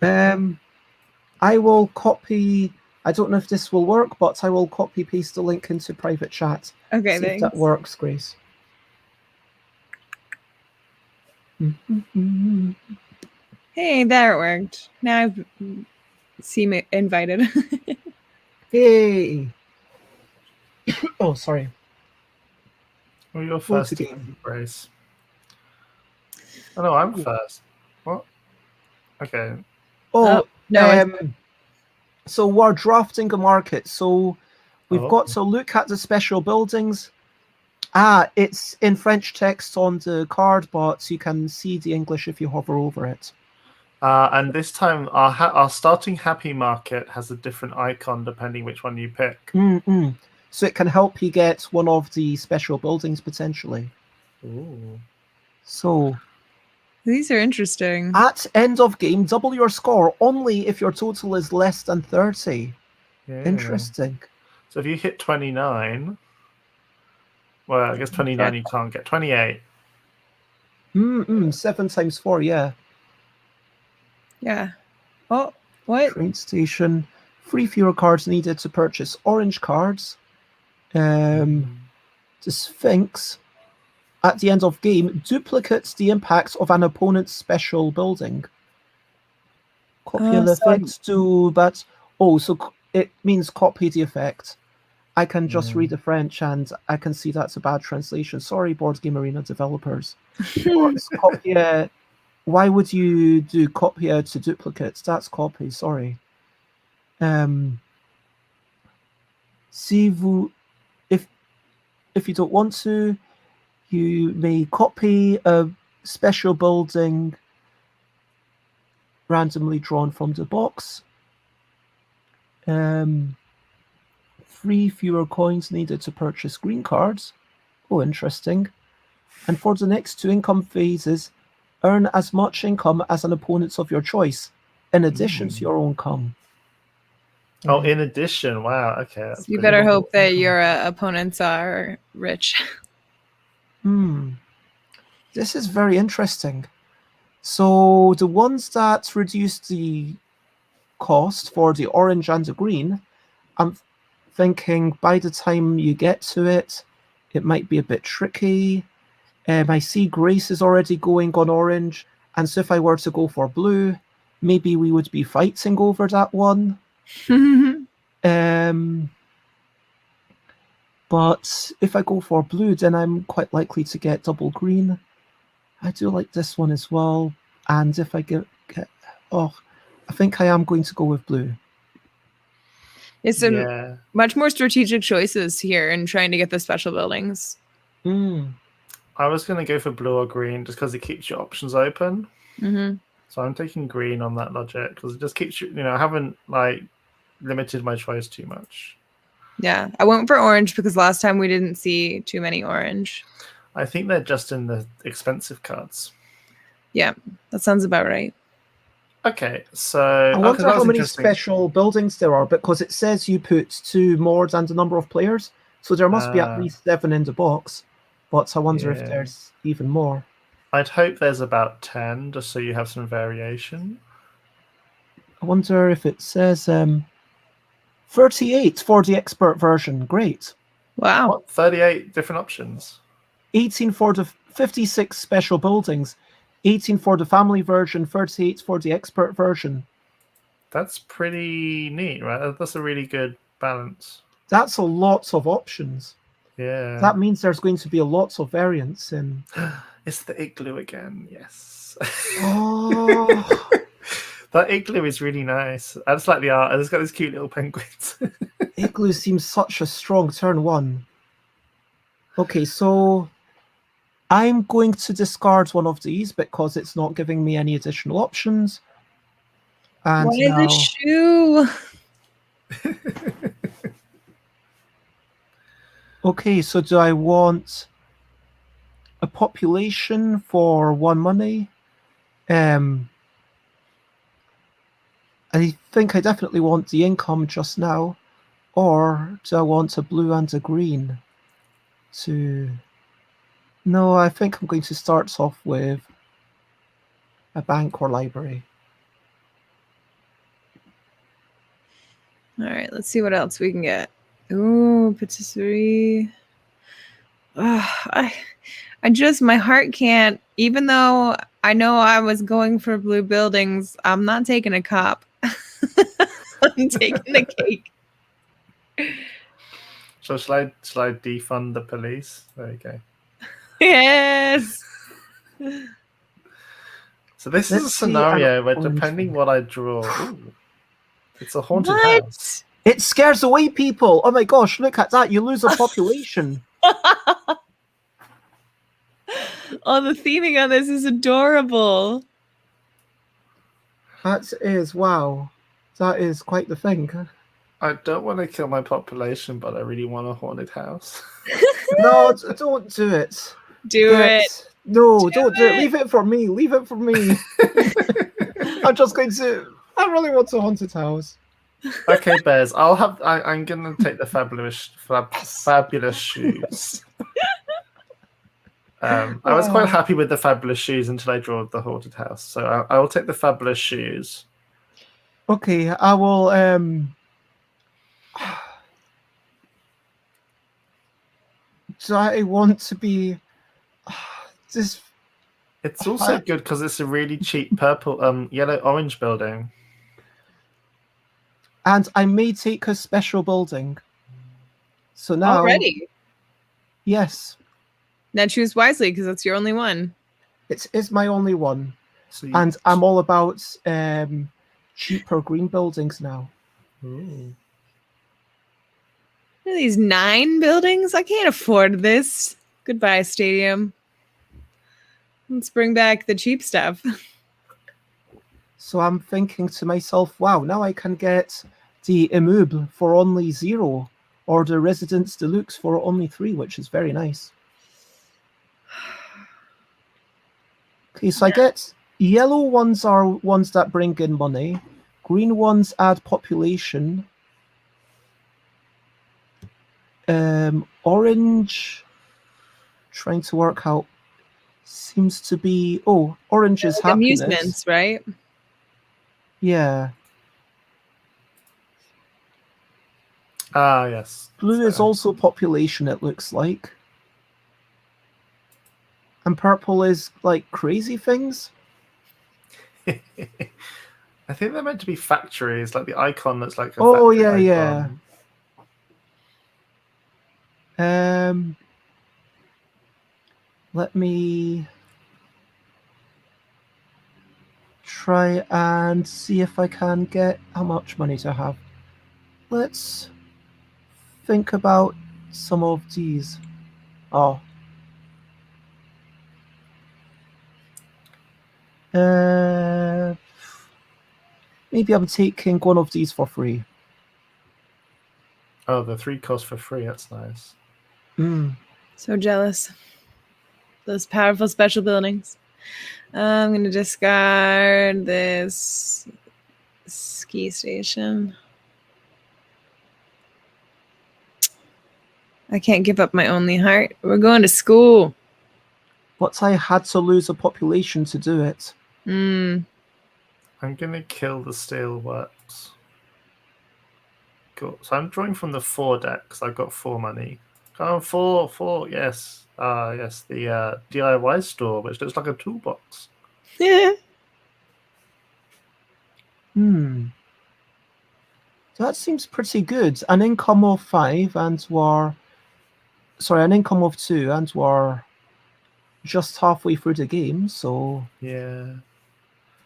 I will copy. I don't know if this will work, but I will copy paste the link into private chat.
Okay,
See
thanks.
if that works, Grace.
Hey, there it worked. Now I've seen invited.
Hey. Oh, sorry.
Well, you're first again, Grace. Oh no, I'm first. What? Okay.
Oh,
no.
So we're drafting a market. So we've got to look at the special buildings. It's in French text on the card, but you can see the English if you hover over it.
And this time, our starting Happy Market has a different icon depending which one you pick.
So it can help you get one of the special buildings potentially.
Ooh.
So
these are interesting.
At end of game, double your score only if your total is less than 30.
Yeah.
Interesting.
So if you hit 29, well, I guess 29 you can't get. 28.
7 times 4, yeah.
Yeah. Oh, what?
Train station. 3 fewer cards needed to purchase orange cards. The Sphinx. At the end of game, duplicates the impact of an opponent's special building. Copy an effect to, but so it means copy the effect. I can just read the French and I can see that's a bad translation. Sorry, Board Game Arena developers. Copy, why would you do copy to duplicates? That's copy. Sorry. Si vous, if you don't want to, you may copy a special building randomly drawn from the box. 3 fewer coins needed to purchase green cards. Oh, interesting. And for the next 2 income phases, earn as much income as an opponent of your choice, in addition to your own income.
Oh, in addition, wow. Okay, that's
You
pretty
better
cool.
hope that your opponents are rich.
This is very interesting. So the ones that reduce the cost for the orange and the green, I'm thinking by the time you get to it, it might be a bit tricky. I see Grace is already going on orange, and so if I were to go for blue, maybe we would be fighting over that one. But if I go for blue, then I'm quite likely to get double green. I do like this one as well. And if I get I think I am going to go with blue.
It's some much more strategic choices here in trying to get the special buildings.
I was going to go for blue or green just because it keeps your options open. So I'm taking green on that logic because it just keeps you, I haven't limited my choice too much.
Yeah, I went for orange because last time we didn't see too many orange.
I think they're just in the expensive cards.
Yeah, that sounds about right.
Okay, so
I wonder how many special buildings there are, because it says you put 2 more than the number of players, so there must be at least 7 in the box. But I wonder if there's even more.
I'd hope there's about 10, just so you have some variation.
I wonder if it says 38 for the expert version. Great.
Wow.
What? 38 different options?
18 for the 56 special buildings, 18 for the family version, 38 for the expert version.
That's pretty neat, right? That's a really good balance.
That's a lot of options.
Yeah.
That means there's going to be a lot of variants in.
It's the igloo again, yes.
Oh.
That igloo is really nice. I just like the art. It's got these cute little penguins.
Igloo seems such a strong turn 1. Okay, so I'm going to discard one of these because it's not giving me any additional options. And
why
now...
the shoe?
Okay, so do I want a population for 1 money? I think I definitely want the income just now. Or do I want a blue and a green? No, I think I'm going to start off with a bank or library.
All right, let's see what else we can get. Ooh, patisserie. I just, my heart can't, even though I know I was going for blue buildings, I'm not taking a cop. I'm taking the cake.
So shall I defund the police? There you go.
Yes.
So this is a scenario where depending what I draw, it's a haunted house.
It scares away people. Oh my gosh, look at that. You lose a population.
Oh, the theming on this is adorable.
That is, wow. That is quite the thing.
I don't want to kill my population, but I really want a haunted house.
No, don't do it.
Do it.
No, don't do it. Leave it for me. Leave it for me. I'm really want a haunted house.
Okay, Bears. I'm gonna take the fabulous shoes. I was quite happy with the fabulous shoes until I drew the haunted house. So I will take the fabulous shoes.
Okay, I will. Do I want to be this?
It's also good because it's a really cheap purple, yellow, orange building.
And I may take a special building. So now.
Already?
Yes.
Now choose wisely because that's your only one.
It is my only one. And I'm all about cheaper green buildings now.
Ooh.
What are these 9 buildings? I can't afford this. Goodbye, stadium. Let's bring back the cheap stuff.
So I'm thinking to myself, wow, now I can get the immeuble for only 0, or the residence deluxe for only 3, which is very nice. Okay, so I get yellow ones are ones that bring in money. Green ones add population. Orange, trying to work out, seems to be, orange is
Like
happiness.
amusements, right?
Yeah.
Ah, yes.
Blue is
So-
also population, it looks like. And purple is like crazy things.
I think they're meant to be factories, like the icon that's like a
Oh,
factory
yeah,
icon.
yeah. Let me try and see if I can get how much money to have. Let's think about some of these. Oh. Maybe I'm taking one of these for free.
Oh, the 3 cost for free. That's nice.
So jealous. Those powerful special buildings. I'm going to discard this ski station. I can't give up my only heart. We're going to school.
But I had to lose a population to do it.
I'm gonna kill the steelworks. Cool. So I'm drawing from the 4 deck because I've got 4 money. Come on, 4, yes. Yes, the DIY store, which looks like a toolbox.
That seems pretty good. An income of 5 and we're... Sorry, an income of 2 and we're just halfway through the game, so...
Yeah.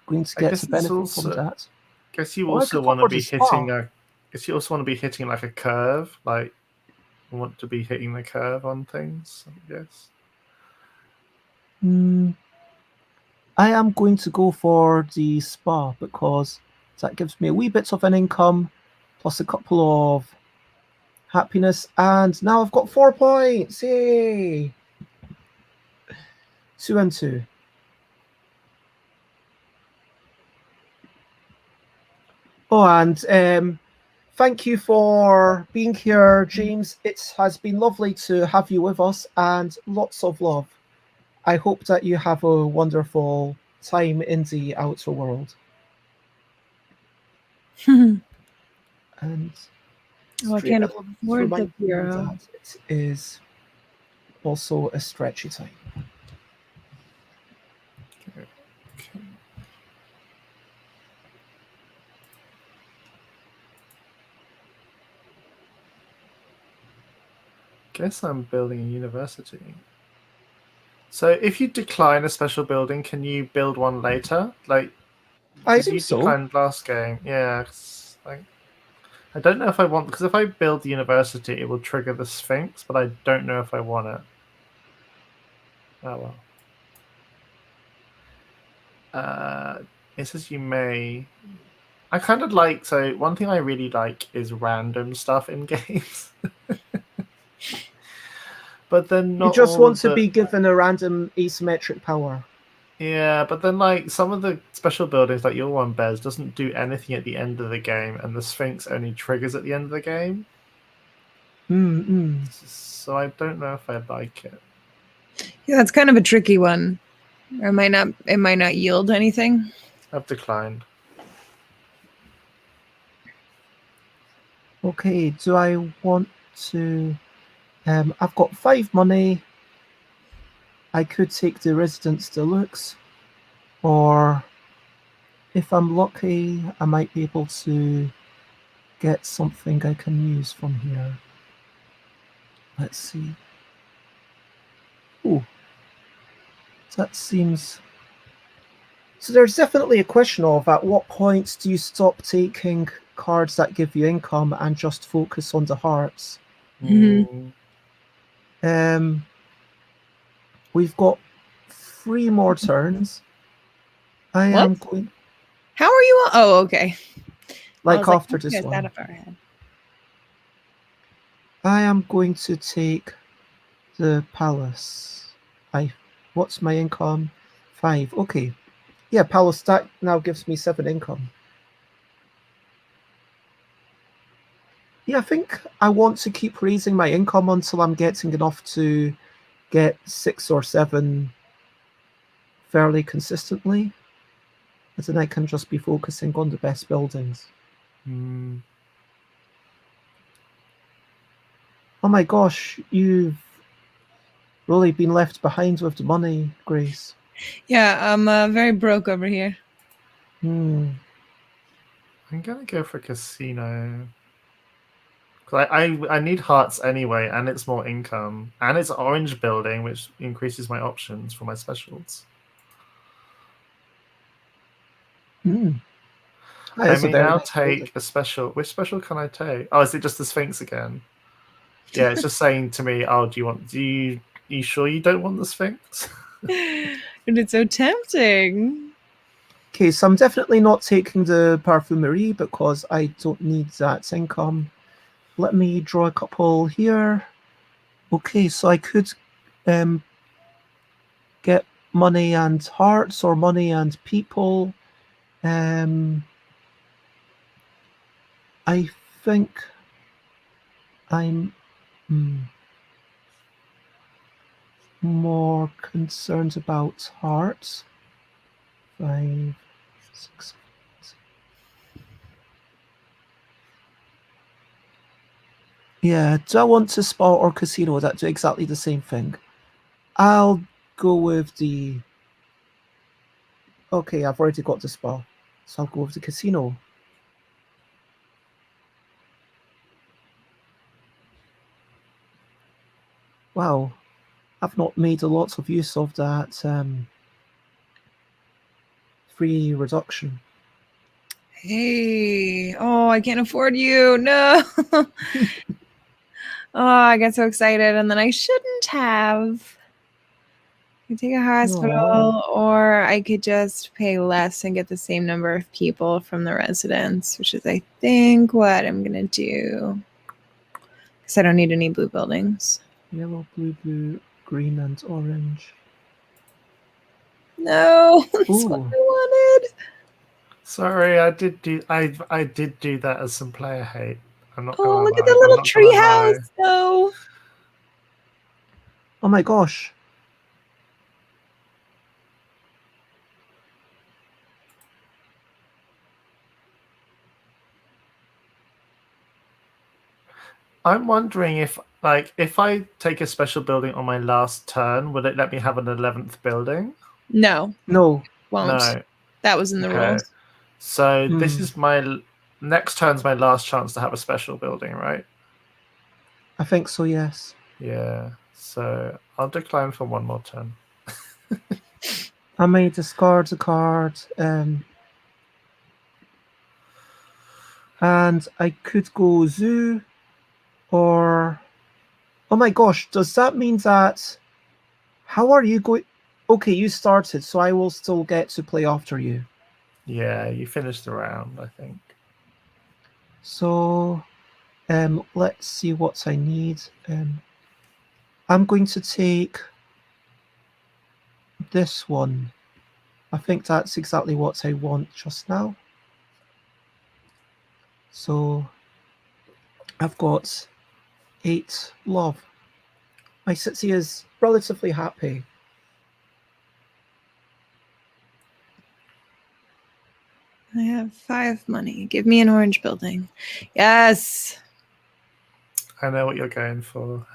Going to get to benefit from that.
Guess you
Or I
also
could
want to
afford
be
a spa.
hitting like a curve, like you want to be hitting the curve on things, I guess.
I am going to go for the spa because that gives me a wee bit of an income plus a couple of happiness, and now I've got 4 points. Yay! 2 and 2. Oh, and thank you for being here, James. It has been lovely to have you with us, and lots of love. I hope that you have a wonderful time in the outer world. And
I can't afford the bureau.
It is also a stretchy time.
Okay. Guess I'm building a university. So if you decline a special building, can you build one later? Like,
I think
you
so.
declined last game. Yeah, like, I don't know if I want, because if I build the university, it will trigger the Sphinx, but I don't know if I want it. Oh well. It says you may. I kind of like, so one thing I really like is random stuff in games. But then not
You just
all
want
of
to
the...
be given a random asymmetric power.
Yeah, but then like some of the special buildings, like your one, Bez, doesn't do anything at the end of the game, and the Sphinx only triggers at the end of the game. So I don't know if I like it.
Yeah, that's kind of a tricky one. Or it might not yield anything.
I've declined.
Okay, do I want to... I've got 5 money. I could take the Residence Deluxe, or if I'm lucky, I might be able to get something I can use from here. Let's see. Ooh, that seems... So there's definitely a question of at what point do you stop taking cards that give you income and just focus on the hearts? We've got 3 more turns. I am going...
How are you? Oh, okay. I
Like
was like,
after
"Let's
this
get that
one.
up our head."
I am going to take the palace. What's my income? 5. Okay. Yeah, palace, that now gives me 7 income. Yeah, I think I want to keep raising my income until I'm getting enough to get 6 or 7 fairly consistently. And then I can just be focusing on the best buildings. Oh my gosh, you've really been left behind with the money, Grace.
Yeah, I'm very broke over here.
I'm gonna go for casino. 'Cause I need hearts anyway, and it's more income, and it's orange building, which increases my options for my specials. I
It's a
may
very
now
nice building.
take a special. Which special can I take? Oh, is it just the Sphinx again? Yeah, it's just saying to me, "Oh, you sure you don't want the Sphinx?"
And it's so tempting.
Okay, so I'm definitely not taking the Parfumerie because I don't need that income. Let me draw a couple here. Okay, so I could get money and hearts or money and people. I think I'm more concerned about hearts. 5, 6. Yeah, do I want to spa or casino that do exactly the same thing? I'll go with the... Okay, I've already got the spa, so I'll go with the casino. Wow, I've not made a lot of use of that free reduction.
Hey, oh, I can't afford you. No. Oh, I get so excited, and then I shouldn't have. I could take a hospital, or I could just pay less and get the same number of people from the residents, which is, I think, what I'm going to do. Because I don't need any blue buildings.
Yellow, blue, green, and orange.
No, that's what I wanted.
Sorry, I did do that as some player hate. I'm not gonna
Oh, look
lie.
at the
I'm
little
not
tree
gonna lie.
house, though.
Oh my gosh.
I'm wondering if I take a special building on my last turn, will it let me have an 11th building?
No,
No.
won't.
No.
That was in the rules.
So this is my next turn's my last chance to have a special building, right?
I think so, yes.
Yeah. So I'll decline for one more turn.
I may discard a card. And I could go zoo or... Oh my gosh, does that mean that... How are you going... Okay, you started, so I will still get to play after you.
Yeah, you finished the round, I think.
So, let's see what I need. I'm going to take this one. I think that's exactly what I want just now. So, I've got 8 love. My city is relatively happy.
I have 5 money. Give me an orange building. Yes.
I know what you're going for.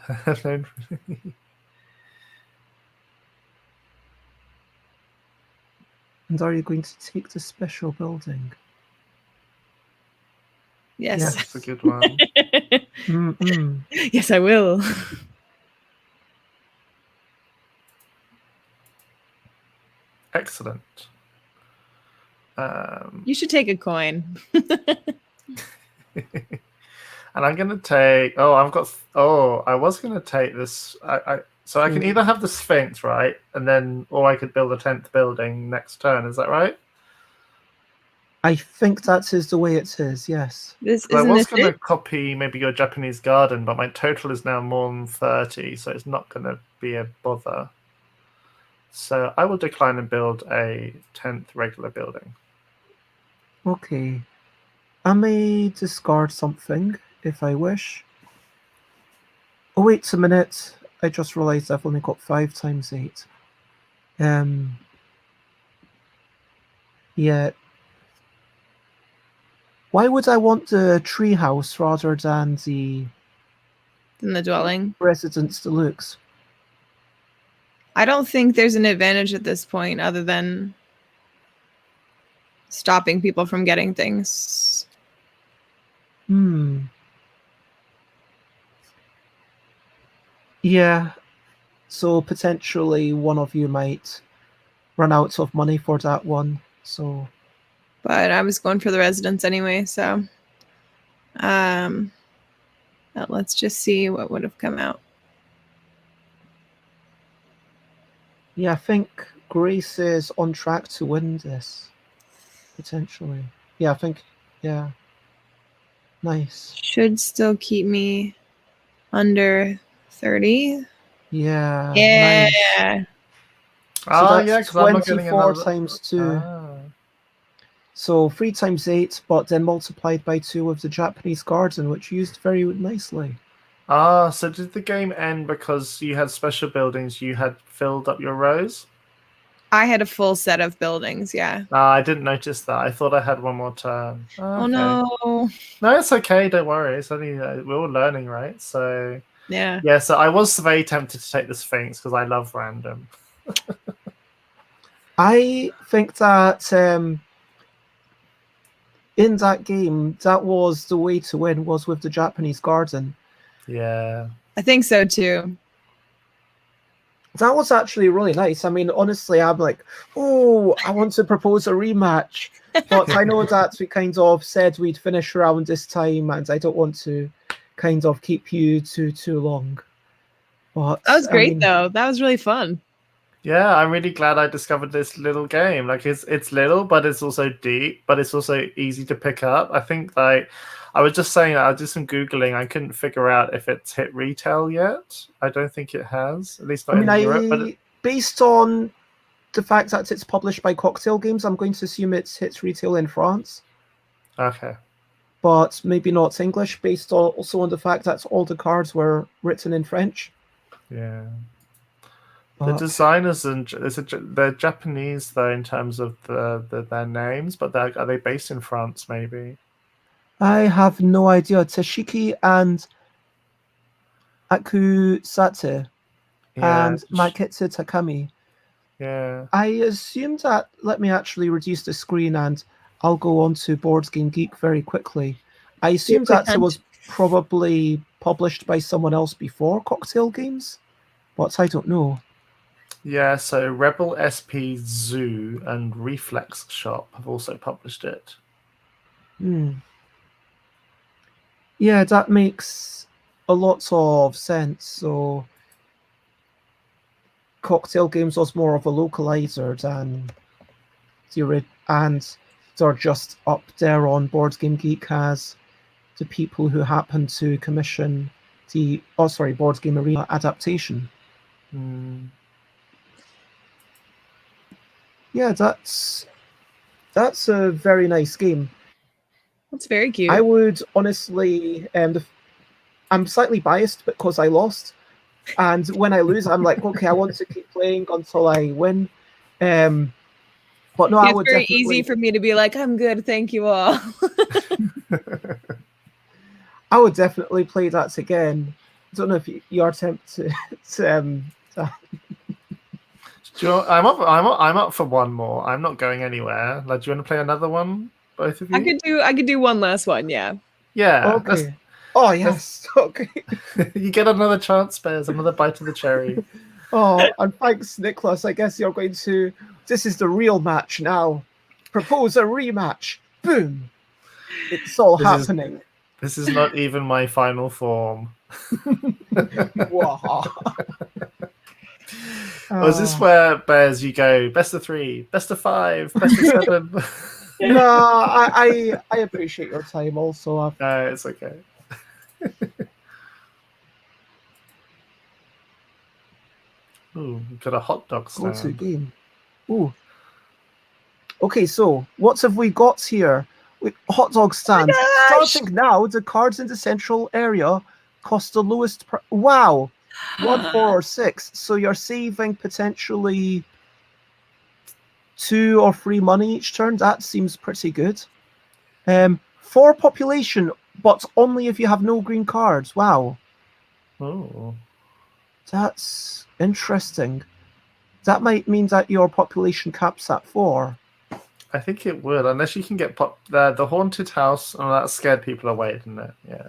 And are you going to take the special building?
Yes.
Yeah.
That's a good one.
Yes, I will.
Excellent.
You should take a coin.
And I'm gonna take. Oh, I've got. Oh, I was gonna take this. So I can either have the Sphinx, right, and then, or I could build a 10th building next turn. Is that right?
I think that is the way it is. Yes.
This
I
isn't
was
this
going to
it?
copy maybe your Japanese garden, but my total is now more than 30, so it's not going to be a bother. So I will decline and build a 10th regular building.
Okay. I may discard something if I wish. Oh, wait a minute. I just realized I've only got 5 times 8. Yeah. Why would I want the treehouse rather than the
In the dwelling.
residence deluxe?
I don't think there's an advantage at this point other than stopping people from getting things.
Yeah. So potentially one of you might run out of money for that one. So
But I was going for the residence anyway, so let's just see what would have come out.
yeah, I think Grace is on track to win this. Potentially. Yeah, I think, yeah. Nice.
Should still keep me under 30.
Yeah.
Yeah.
Nice. So
Oh,
that's
yeah, because I'm not getting
24
another.
times 2.
Ah.
So 3 times 8, but then multiplied by 2 with the Japanese garden, which used very nicely.
Ah, so did the game end because you had special buildings, you had filled up your rows?
I had a full set of buildings, yeah.
I didn't notice that. I thought I had one more turn.
Oh
Okay.
no.
No, it's okay. Don't worry. It's only we're all learning, right? So
Yeah.
yeah. So I was very tempted to take the Sphinx because I love random.
I think that in that game, that was the way to win, was with the Japanese garden.
Yeah.
I think so too.
That was actually really nice. I mean, honestly, I'm like, oh, I want to propose a rematch. But I know that we kind of said we'd finish around this time, and I don't want to kind of keep you too long. But
That was great,
I mean,
though. That was really fun.
Yeah, I'm really glad I discovered this little game. Like it's little, but it's also deep, but it's also easy to pick up. I think like I was just saying I did some Googling. I couldn't figure out if it's hit retail yet. I don't think it has, at least not in Europe. But
based on the fact that it's published by Cocktail Games, I'm going to assume it's hits retail in France.
Okay.
But maybe not English, based also on the fact that all the cards were written in French.
Yeah.
But
the designers and they're Japanese though in terms of their names, but are they based in France? Maybe.
I have no idea. Tashiki and Akusate and Maketsu Takami.
Yeah.
I assume that. Let me actually reduce the screen and I'll go on to Board Game Geek very quickly. I assume that it was probably published by someone else before Cocktail Games, but I don't know.
Yeah, so Rebel SP Zoo and Reflex Shop have also published it.
Yeah, that makes a lot of sense. So Cocktail Games was more of a localizer than and they're just up there on Board Game Geek as the people who happen to commission the Board Game Arena adaptation. Yeah, that's a very nice game.
That's very cute.
I would honestly, I'm slightly biased because I lost, and when I lose, I'm like, okay, I want to keep playing until I win. But no, I would
very
definitely.
easy for me to be like, I'm good, thank you all.
I would definitely play that again. I don't know if you're tempted to.
I'm up for one more. I'm not going anywhere. Like, do you want to play another one, both of you?
I could do one last one. Yeah.
Yeah.
Okay. Oh yes. Okay.
You get another chance, Bears. Another bite of the cherry.
Oh, and thanks, Nicholas. I guess you're going to. This is the real match now. Propose a rematch. Boom. It's all happening.
This is not even my final form. Or is this where, Bears, you go best of 3, best of 5, best of 7?
No, I appreciate your time. Also,
No, it's okay. Ooh, we've got a hot dog
go to
stand.
game. Ooh. Okay, so what have we got here? Hot dog stand.
gosh!
Starting now, the cards in the central area cost the lowest. Wow, 1, 4, or 6. So you're saving potentially 2 or 3 money each turn. That seems pretty good. 4 population, but only if you have no green cards. Wow,
Oh,
that's interesting. That might mean that your population caps at 4.
I think it would, unless you can get the haunted house. Oh, that scared people away, didn't it? Yeah.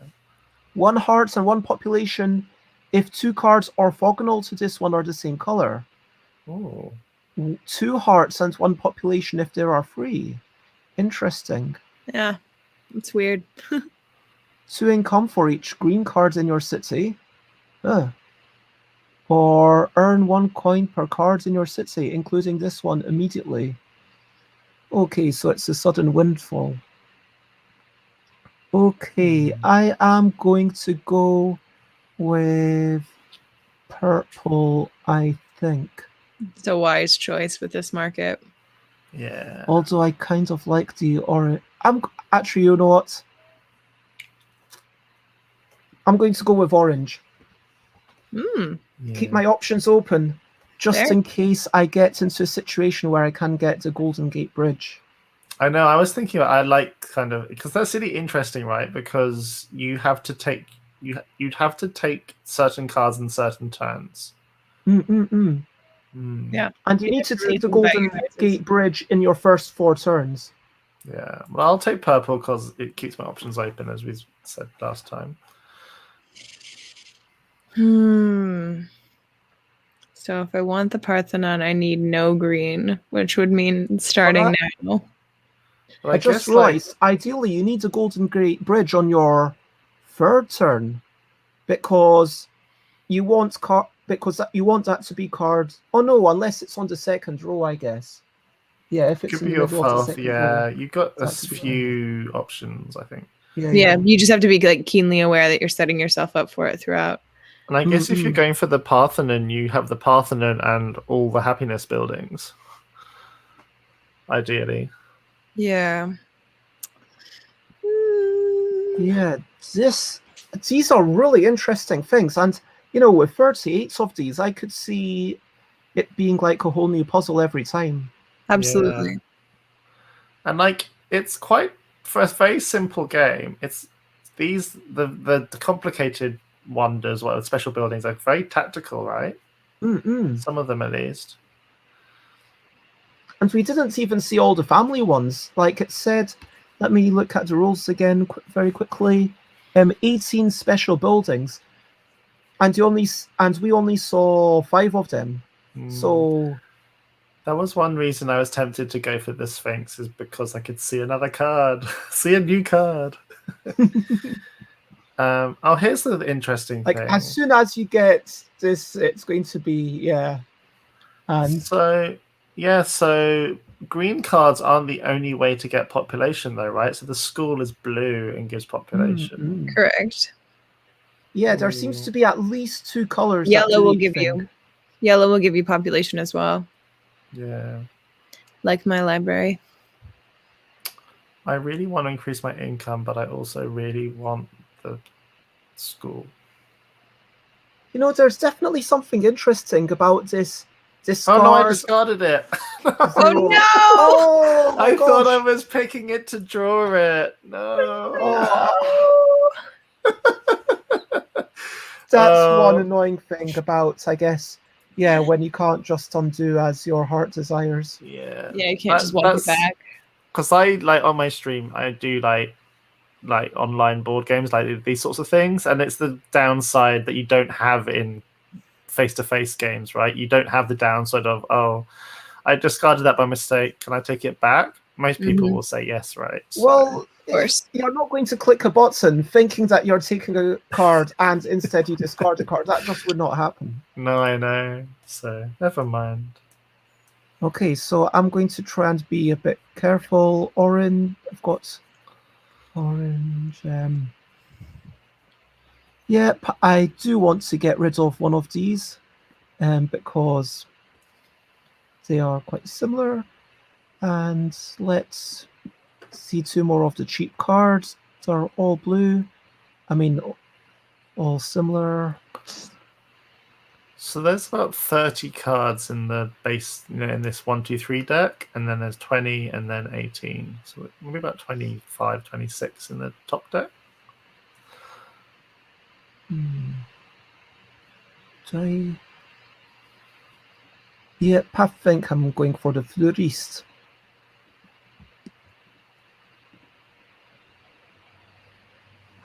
1 hearts and 1 population if 2 cards orthogonal to this one are the same color.
Oh.
2 hearts and 1 population if there are 3. Interesting.
Yeah, it's weird.
2 income for each green card in your city. Or earn 1 coin per card in your city, including this one immediately. Okay, so it's a sudden windfall. Okay, I am going to go with purple, I think.
It's a wise choice with this market.
Yeah.
Although I kind of like the orange. Actually, you know what? I'm going to go with orange. Keep my options open, just
Fair.
in case I get into a situation where I can get the Golden Gate Bridge.
I know. I was thinking. I like kind of because that's really interesting, right? Because you'd have to take certain cards in certain turns.
Yeah.
And you need to take the Golden Gate Bridge in your first 4 turns.
Yeah. Well, I'll take purple because it keeps my options open, as we said last time.
So if I want the Parthenon, I need no green, which would mean starting now.
Well,
I just realized, ideally, you need a Golden Gate Bridge on your 3rd turn because you want you want that to be cards. Oh no, unless it's on the 2nd row, I guess. Yeah, if it's
could
in
be
the
your
middle of the
4th.
2nd
Yeah,
row.
you've got a few options, I think.
Yeah, you just have to be like keenly aware that you're setting yourself up for it throughout.
And I guess if you're going for the Parthenon, you have the Parthenon and all the happiness buildings. Ideally.
Yeah.
Yeah, these are really interesting things. And, you know, with 38 of these, I could see it being like a whole new puzzle every time.
Absolutely.
Yeah. And like, it's quite, for a very simple game, it's the complicated wonders, well, the special buildings are very tactical, right? Some of them at least.
And we didn't even see all the family ones. Like it said, let me look at the rules again very quickly. 18 special buildings, and we only saw 5 of them. So
that was one reason I was tempted to go for the Sphinx, is because I could see another card, see a new card. Oh, here's the interesting thing.
As soon as you get this, it's going to be And
so green cards aren't the only way to get population, though, right? So the school is blue and gives population.
Correct.
Yeah, there seems to be at least 2 colors.
Yellow will give you population as well.
Yeah.
Like my library.
I really want to increase my income, but I also really want the school.
You know, there's definitely something interesting about this.
Oh no, I discarded it.
Oh no!
Oh,
I thought I was picking it to draw it. No.
That's one annoying thing about, I guess, when you can't just undo as your heart desires.
Yeah.
Yeah, you can't just walk it back.
Because I on my stream, I do like online board games, like these sorts of things, and it's the downside that you don't have in face-to-face games, right? You don't have the downside of, oh, I discarded that by mistake, can I take it back? Most people will say yes, right?
Well, of course, you're not going to click a button thinking that you're taking a card and instead you discard a card. That just would not happen.
No, I know. So never mind.
Okay, so I'm going to try and be a bit careful. Orange, I've got orange. Yep, I do want to get rid of one of these, because they are quite similar. And let's see 2 more of the cheap cards. They're all blue. I mean, all similar.
So there's about 30 cards in the base, in this 1, 2, 3 deck, and then there's 20 and then 18. So maybe about 25, 26 in the top deck.
Yep, I think I'm going for the Fleuriste.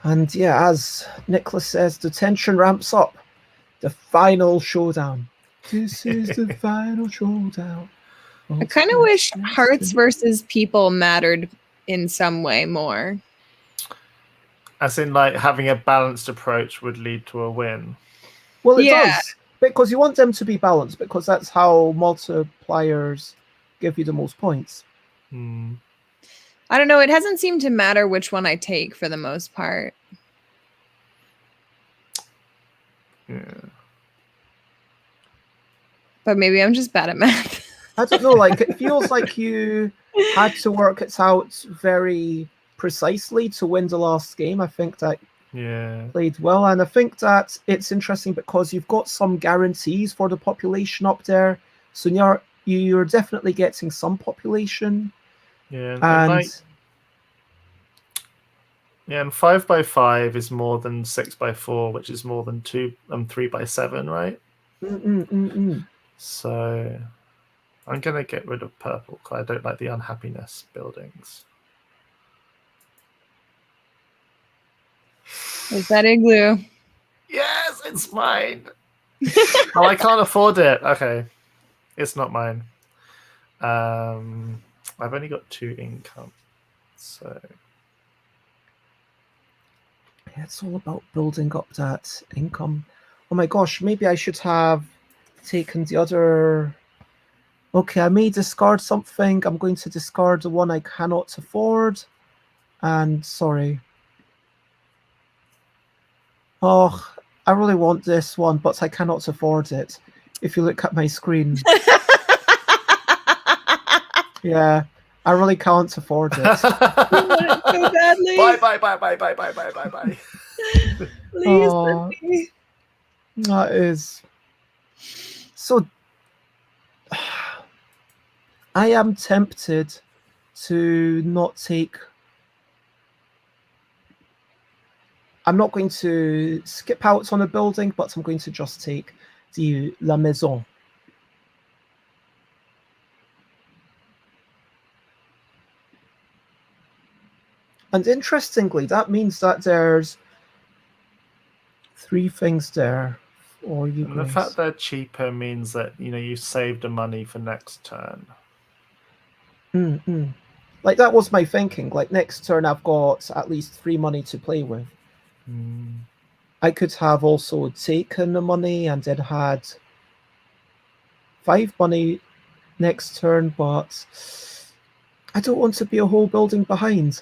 And yeah, as Nicholas says, the tension ramps up. The final showdown. This is the final showdown.
I kind of wish hearts versus people mattered in some way more.
As in, like, having a balanced approach would lead to a win.
Well, it does. Because you want them to be balanced, because that's how multipliers give you the most points.
I don't know. It hasn't seemed to matter which one I take for the most part.
Yeah.
But maybe I'm just bad at math.
I don't know. Like, it feels like you had to work it out very precisely to win the last game. I think that played well, and I think that it's interesting because you've got some guarantees for the population up there, so you're definitely getting some population.
Yeah,
and
and 5x5 is more than 6x4, which is more than 3x7, right? So I'm gonna get rid of purple because I don't like the unhappiness buildings.
Is that igloo?
Yes, it's mine. Oh, I can't afford it. Okay, it's not mine. I've only got 2 income, so
yeah, it's all about building up that income. Oh my gosh, maybe I should have taken the other. Okay, I may discard something. I'm going to discard the one I cannot afford. And sorry. Oh, I really want this one, but I cannot afford it. If you look at my screen. Yeah, I really can't afford it.
So badly.
Bye.
Please,
that is so. I am tempted to not take. I'm not going to skip out on a building, but I'm going to just take the La Maison. And interestingly, that means that there's 3 things there for you.
And the fact they're cheaper means that you saved the money for next turn.
Like, that was my thinking. Like, next turn I've got at least 3 money to play with. I could have also taken the money and then had 5 money next turn, but I don't want to be a whole building behind.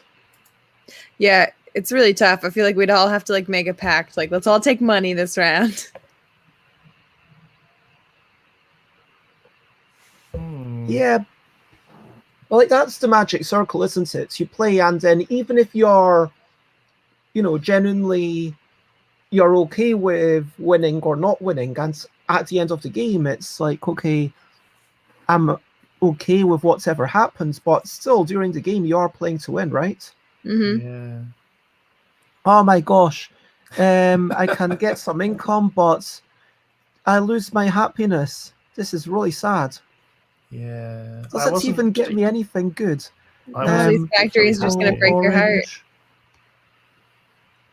Yeah, it's really tough. I feel like we'd all have to make a pact. Like, let's all take money this round.
Yeah. Well, that's the magic circle, isn't it? You play, and then even if you're, genuinely, you're okay with winning or not winning, and at the end of the game, it's like, okay, I'm okay with whatever happens, but still, during the game, you are playing to win, right?
Yeah.
Oh my gosh. I can get some income, but I lose my happiness. This is really sad.
Yeah.
Does it even get me anything good?
These factories are just going to break your heart.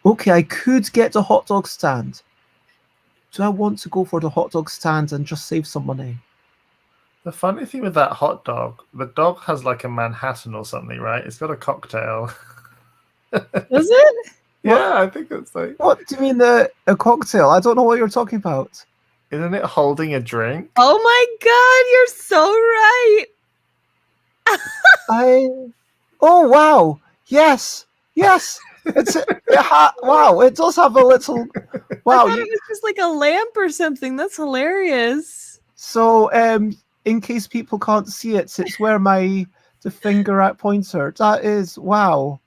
Okay, I could get the hot dog stand. Do I want to go for the hot dog stand and just save some money?
The funny thing with that hot dog, the dog has like a Manhattan or something, right? It's got a cocktail.
Does it?
Yeah, I think it's like.
What do you mean a cocktail? I don't know what you're talking about.
Isn't it holding a drink?
Oh my god, you're so right.
Oh wow! Yes, yes. Wow! It does have a little. Wow!
I thought it was just like a lamp or something. That's hilarious.
So, in case people can't see it, it's where the finger at pointer. That is wow!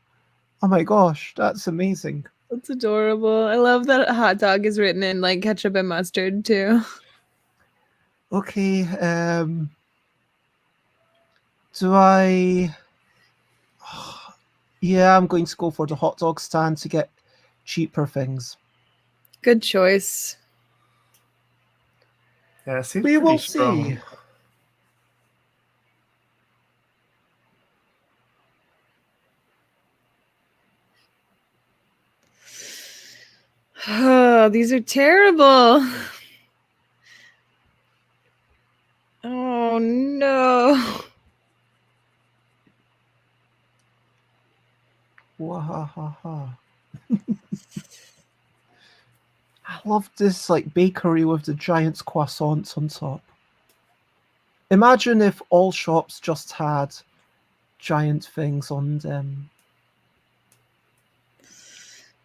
Oh my gosh, that's amazing.
That's adorable. I love that hot dog is written in like ketchup and mustard too.
Okay, do I? Yeah, I'm going to go for the hot dog stand to get cheaper things.
Good choice.
Yeah, it seems
We
pretty
will
strong.
see.
Oh, these are terrible. Oh no.
Wahahaha. I love this like bakery with the giant croissants on top. Imagine if all shops just had giant things on them.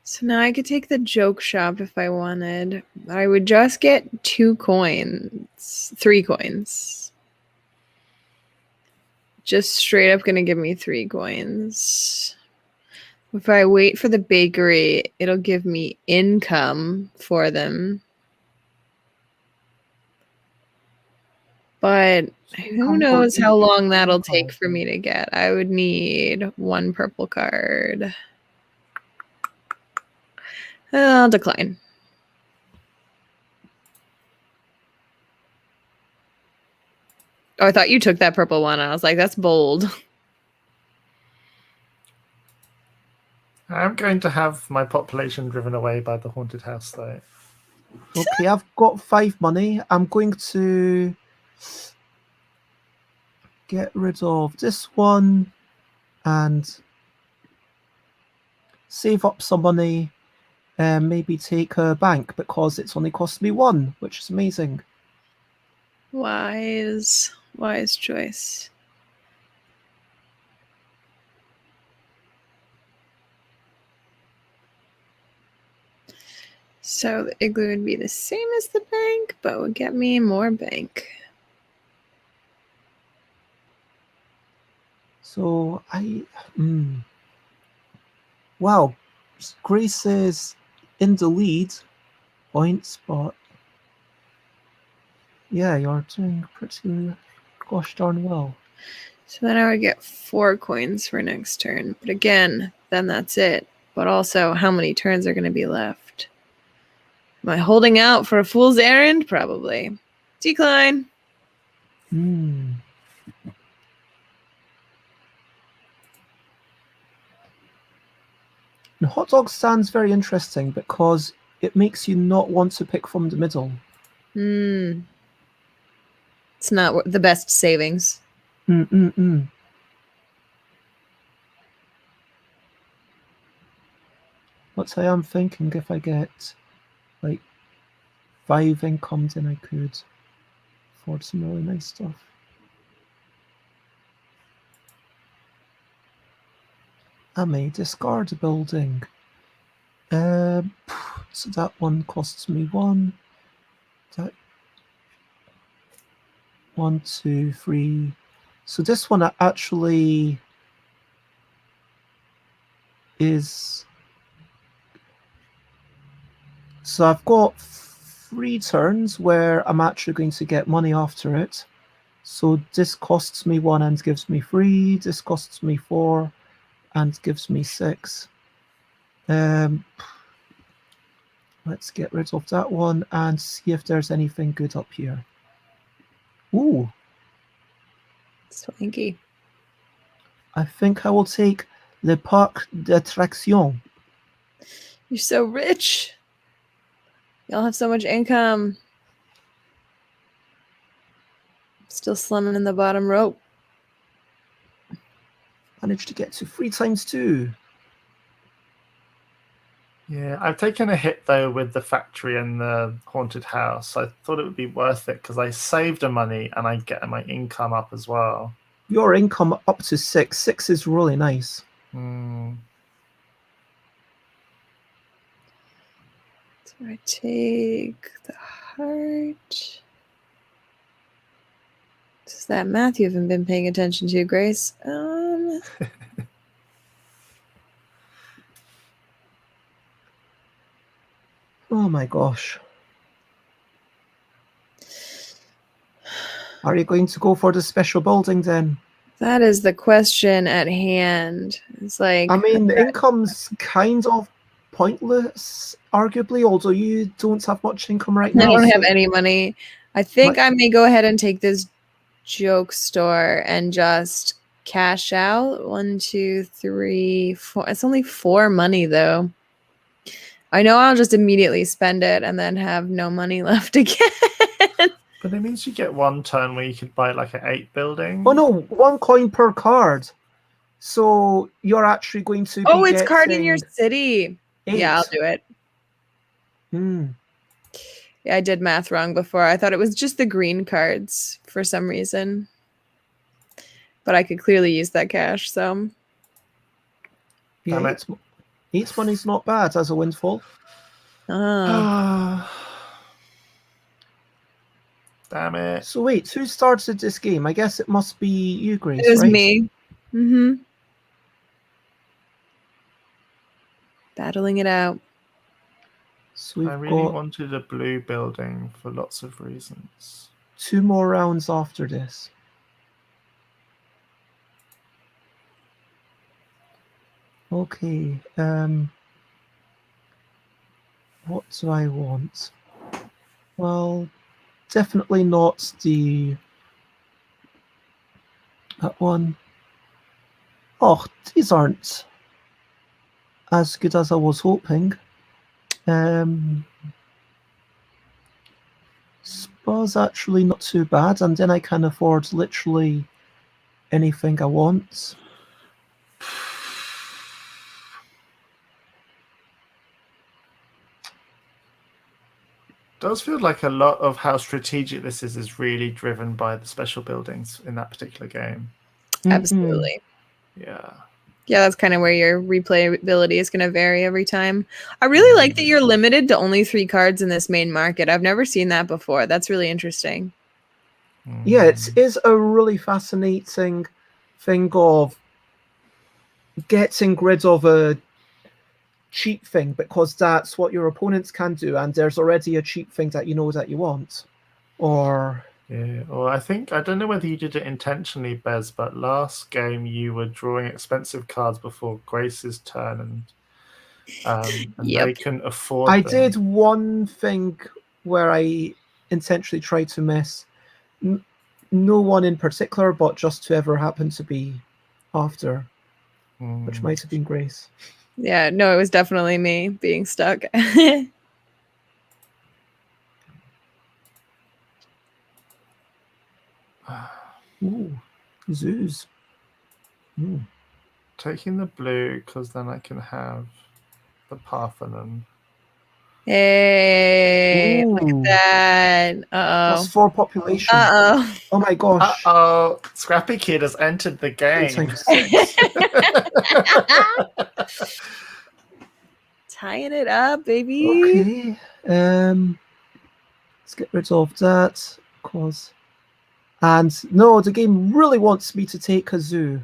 So now I could take the joke shop if I wanted. I would just get 2 coins. 3 coins. Just straight up gonna give me 3 coins. If I wait for the bakery, it'll give me income for them. But who knows how long that'll take for me to get. I would need 1 purple card. I'll decline. Oh, I thought you took that purple one. I was like, that's bold.
I'm going to have my population driven away by the haunted house, though.
Okay, I've got 5 money. I'm going to get rid of this one and save up some money and maybe take a bank because it's only cost me 1, which is amazing.
Wise choice. So the igloo would be the same as the bank, but would get me more bank.
So wow, Grace is in the lead points, but yeah, you're doing pretty gosh darn well.
So then I would get 4 coins for next turn. But again, then that's it. But also, how many turns are going to be left? Am I holding out for a fool's errand? Probably. Decline.
The hot dog stand's very interesting because it makes you not want to pick from the middle.
It's not the best savings.
But I am thinking if I get like 5 income, then I could afford some really nice stuff. I may discard a building. So that one costs me 1. That 1, 2, 3. So this one actually is. So I've got 3 turns where I'm actually going to get money after it. So this costs me 1 and gives me 3. This costs me 4 and gives me 6. Let's get rid of that one and see if there's anything good up here. Ooh.
Swanky.
I think I will take Le Parc d'Attraction.
You're so rich. Y'all have so much income. Still slumming in the bottom rope.
Managed to get to 3 times 2.
Yeah, I've taken a hit though with the factory and the haunted house. I thought it would be worth it because I saved the money and I get my income up as well.
Your income up to 6. 6 is really nice.
Mm.
So I take the heart. Is that math you haven't been paying attention to, Grace?
Oh my gosh. Are you going to go for the special building then?
That is the question at hand. It's like,
I mean, the income's kind of pointless, arguably, although you don't have much income right now.
I don't have
so-
any money. I think I may go ahead and take this joke store and just cash out. 1, 2, 3, 4. It's only 4 money though. I know I'll just immediately spend it and then have no money left again.
But it means you get one turn where you could buy like an 8 building.
Oh no, 1 coin per card. So you're actually going to be
it's card in your
getting
city.
8.
Yeah, I'll do it. Yeah, I did math wrong before. I thought it was just the green cards for some reason. But I could clearly use that cash, so.
Yeah,
Damn it.
8 money's not bad as a windfall.
Damn it.
So wait, who started this game? I guess it must be you, Grace,
It was
right?
me. Mm-hmm. Battling it out.
So we've
I really
got
wanted a blue building for lots of reasons.
2 more rounds after this. Okay, what do I want? Well, definitely not that one. Oh, these aren't as good as I was hoping. Spa's actually not too bad, and then I can afford literally anything I want.
Does feel like a lot of how strategic this is really driven by the special buildings in that particular game.
Absolutely.
Yeah.
Yeah, that's kind of where your replayability is going to vary every time. I really like that you're limited to only 3 cards in this main market. I've never seen that before. That's really interesting.
Yeah, it is a really fascinating thing of getting rid of a cheap thing because that's what your opponents can do, and there's already a cheap thing that you know that you want. Or
yeah, or I don't know whether you did it intentionally, Bez, but last game you were drawing expensive cards before Grace's turn, and they couldn't afford
I
them.
did one thing where I intentionally tried to miss no one in particular, but just whoever happened to be after, which might have been Grace.
Yeah, no, it was definitely me being stuck.
Ooh, zoos. Ooh.
Taking the blue because then I can have the Parthenon.
Hey, look
Ooh.
at that.
Plus 4 population.
Uh-oh.
Oh my gosh.
Uh-oh. Scrappy Kid has entered the game.
Tying it up, baby.
Okay. Let's get rid of that. Cause and no, the game really wants me to take a zoo.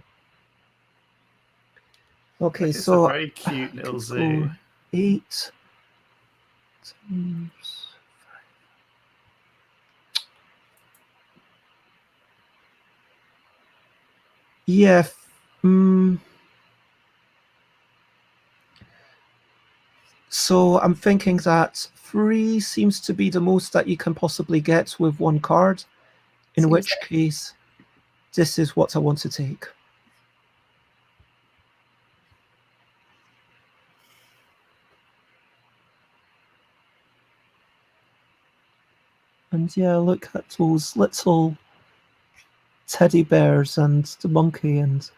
Okay,
It's
so
a very cute little zoo.
8 yeah. So I'm thinking that 3 seems to be the most that you can possibly get with 1 card, in which case this is what I want to take. And yeah, look at those little teddy bears and the monkey and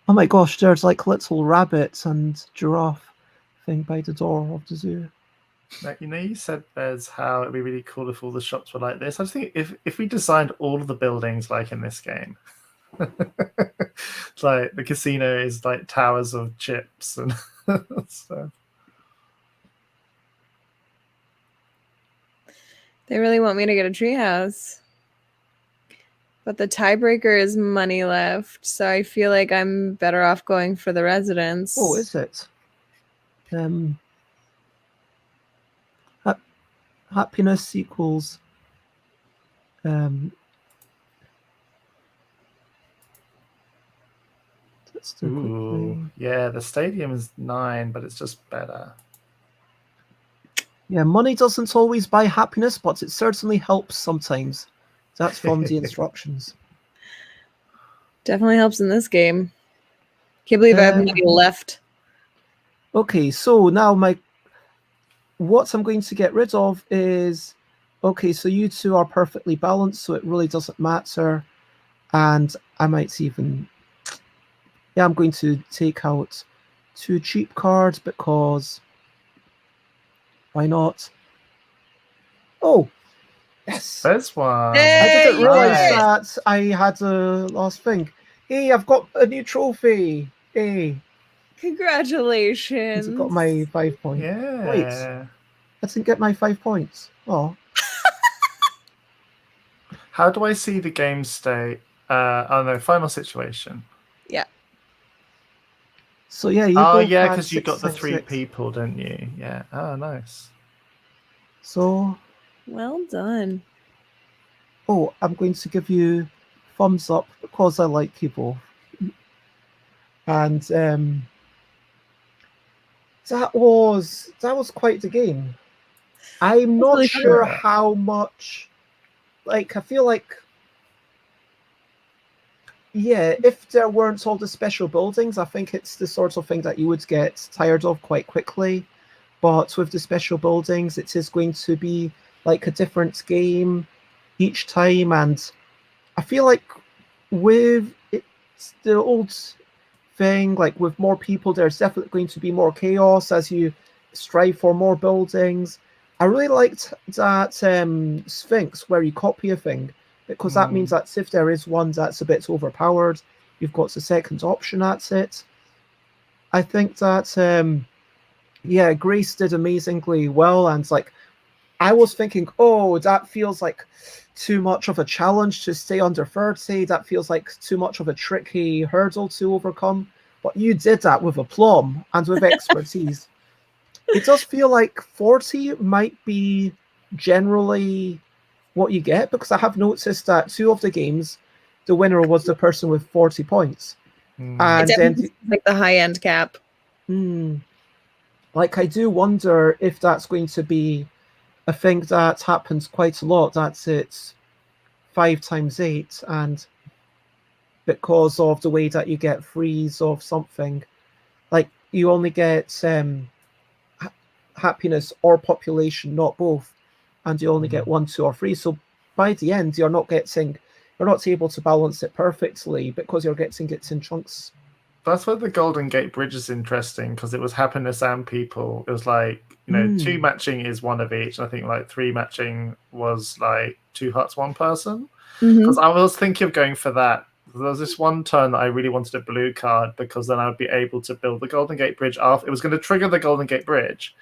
Oh my gosh, there's like little rabbits and giraffe thing by the door of the zoo.
Now, you said, Bez, how it'd be really cool if all the shops were like this. I just think if we designed all of the buildings like in this game, it's like the casino is like towers of chips and stuff.
They really want me to get a treehouse. But the tiebreaker is money left, so I feel like I'm better off going for the residence.
Oh, is it? Happiness equals let's do quickly.
Yeah, the stadium is 9, but it's just better.
Yeah, money doesn't always buy happiness, but it certainly helps sometimes. That's from the instructions.
Definitely helps in this game. Can't believe I have money left.
Okay, so now what I'm going to get rid of is, okay, so you two are perfectly balanced, so it really doesn't matter. And I might even, yeah, I'm going to take out 2 cheap cards because why not? Oh, yes.
There's one.
Hey,
I didn't realize
Nice.
that I had a last thing. Hey, I've got a new trophy. Hey.
Congratulations.
I've got my 5 points.
Yeah.
Wait, I didn't get my 5 points. Oh.
How do I see the game state? Oh no, final situation.
Yeah.
So yeah, you
Oh
both
yeah,
had
because you got the
6,
3
6.
people, didn't you? Yeah. Oh, nice.
So,
Well done.
oh, I'm going to give you thumbs up because I like you both. And that was quite the game. I'm not
really
sure
fun.
how much. Like, I feel like, yeah, if there weren't all the special buildings, I think it's the sort of thing that you would get tired of quite quickly. But with the special buildings, it is going to be like a different game each time. And I feel like with it's the old thing, like with more people, there's definitely going to be more chaos as you strive for more buildings. I really liked that Sphinx where you copy a thing, because that means that if there is one that's a bit overpowered, you've got the second option at it. I think that yeah, Grace did amazingly well, and like I was thinking, oh, that feels like too much of a challenge to stay under 30. That feels like too much of a tricky hurdle to overcome. But you did that with aplomb and with expertise. It does feel like 40 might be generally what you get, because I have noticed that 2 of the games, the winner was the person with 40 points. And then
like the high-end cap.
Like, I do wonder if that's going to be a thing that happens quite a lot. That's it's 5 times 8, and because of the way that you get freeze of something, like you only get happiness or population, not both, and you only get 1, 2, or 3. So by the end, you're not able to balance it perfectly because you're getting it in chunks.
That's where the Golden Gate Bridge is interesting, because it was happiness and people. It was like, 2 matching is 1 of each. I think like 3 matching was like 2 hearts, 1 person. Because I was thinking of going for that. There was this one turn that I really wanted a blue card, because then I would be able to build the Golden Gate Bridge after. It was going to trigger the Golden Gate Bridge,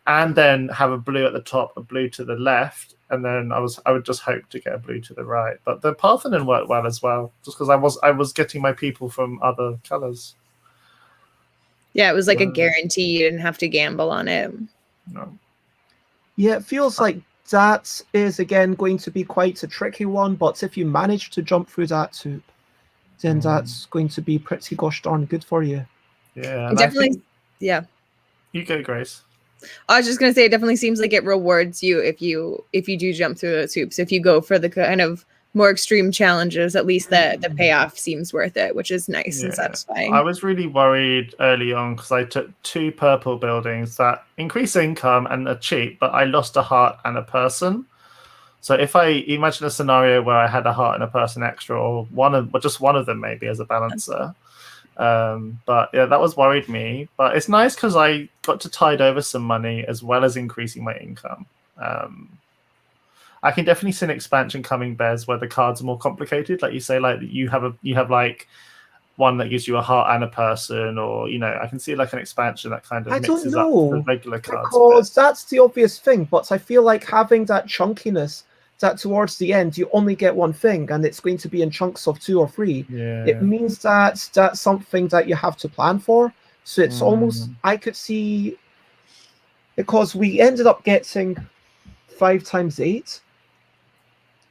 and then have a blue at the top, a blue to the left, and then I would just hope to get a blue to the right. But the Parthenon worked well as well, just because I was getting my people from other colors.
Yeah, it was like a guarantee. You didn't have to gamble on it.
No.
Yeah, it feels like that is again going to be quite a tricky one, but if you manage to jump through that hoop, then that's going to be pretty gosh darn good for you.
Yeah,
it definitely. Yeah.
You go, Grace.
I was just gonna say, it definitely seems like it rewards you if you do jump through those hoops. If you go for the kind of more extreme challenges, at least the payoff seems worth it, which is nice and satisfying.
I was really worried early on because I took 2 purple buildings that increase income and are cheap, but I lost a heart and a person. So if I imagine a scenario where I had a heart and a person extra, or just one of them maybe as a balancer, But yeah, that was worried me. But it's nice because I got to tide over some money as well as increasing my income. I can definitely see an expansion coming, Bez, where the cards are more complicated. Like you say, like you have like one that gives you a heart and a person, or I can see like an expansion that kind of
I don't
mixes up the
know,
regular cards
because that's the obvious thing. But I feel like having that chunkiness, that towards the end you only get one thing, and it's going to be in chunks of 2 or 3.
Yeah.
It means that that's something that you have to plan for. So it's almost, I could see, because we ended up getting 5 times 8.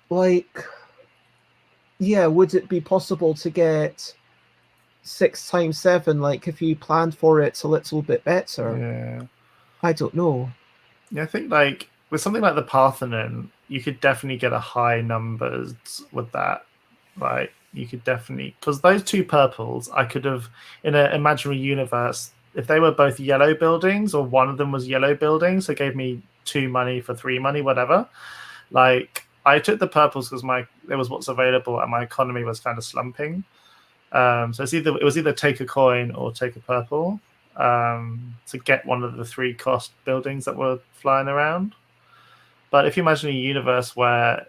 Like, yeah, would it be possible to get 6 times 7? Like, if you planned for it a little bit better?
Yeah.
I don't know.
Yeah, I think like with something like the Parthenon, you could definitely get a high numbers with that, right? You could definitely, because those 2 purples, I could have in an imaginary universe, if they were both yellow buildings or one of them was yellow buildings, so it gave me 2 money for 3 money, whatever. Like I took the purples because it was what's available and my economy was kind of slumping. So it was either take a coin or take a purple to get one of the 3 cost buildings that were flying around. But if you imagine a universe where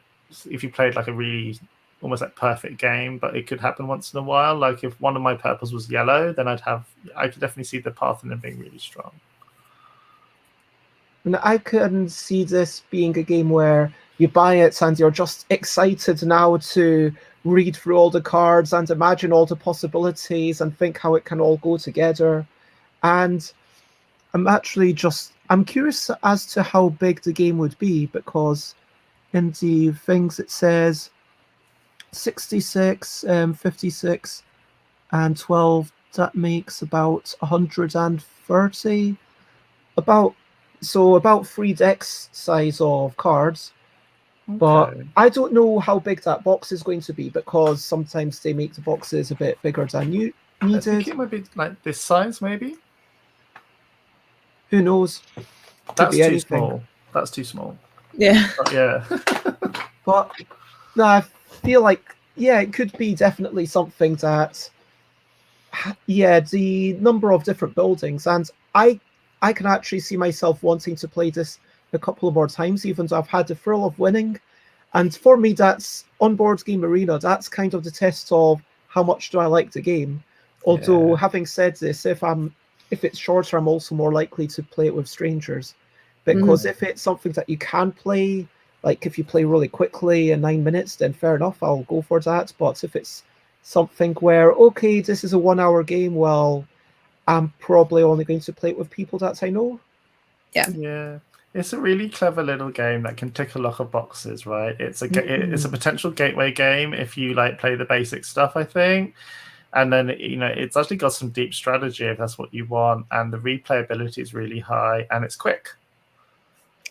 if you played like a really almost like perfect game, but it could happen once in a while, like if one of my purples was yellow, then I could definitely see the Parthenon being really strong.
And I can see this being a game where you buy it and you're just excited now to read through all the cards and imagine all the possibilities and think how it can all go together. And I'm curious as to how big the game would be, because in the things it says 66, 56, and 12. That makes about 130. About 3 decks size of cards. But
Okay.
I don't know how big that box is going to be, because sometimes they make the boxes a bit bigger than you
I think
needed.
it might be like this size, maybe.
Who knows? Could
That's
be
too
anything.
small. That's too small.
Yeah.
But yeah.
But no, I feel like, yeah, it could be definitely something that, yeah, the number of different buildings, and I can actually see myself wanting to play this a couple of more times, even though I've had the thrill of winning. And for me, that's on Board Game Arena. That's kind of the test of how much do I like the game. Although,
Yeah.
having said this, if it's shorter, I'm also more likely to play it with strangers, because if it's something that you can play, like if you play really quickly in 9 minutes, then fair enough, I'll go for that. But if it's something where, okay, this is a 1 hour game, well, I'm probably only going to play it with people that I know.
Yeah. It's a really clever little game that can tick a lot of boxes, right? It's a potential gateway game if you like play the basic stuff, I think. And then it's actually got some deep strategy if that's what you want, and the replayability is really high, and it's quick.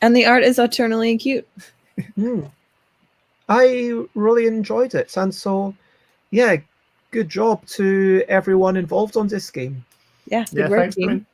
And the art is eternally cute.
I really enjoyed it, and so yeah, good job to everyone involved on this game.
Yeah, good work, team.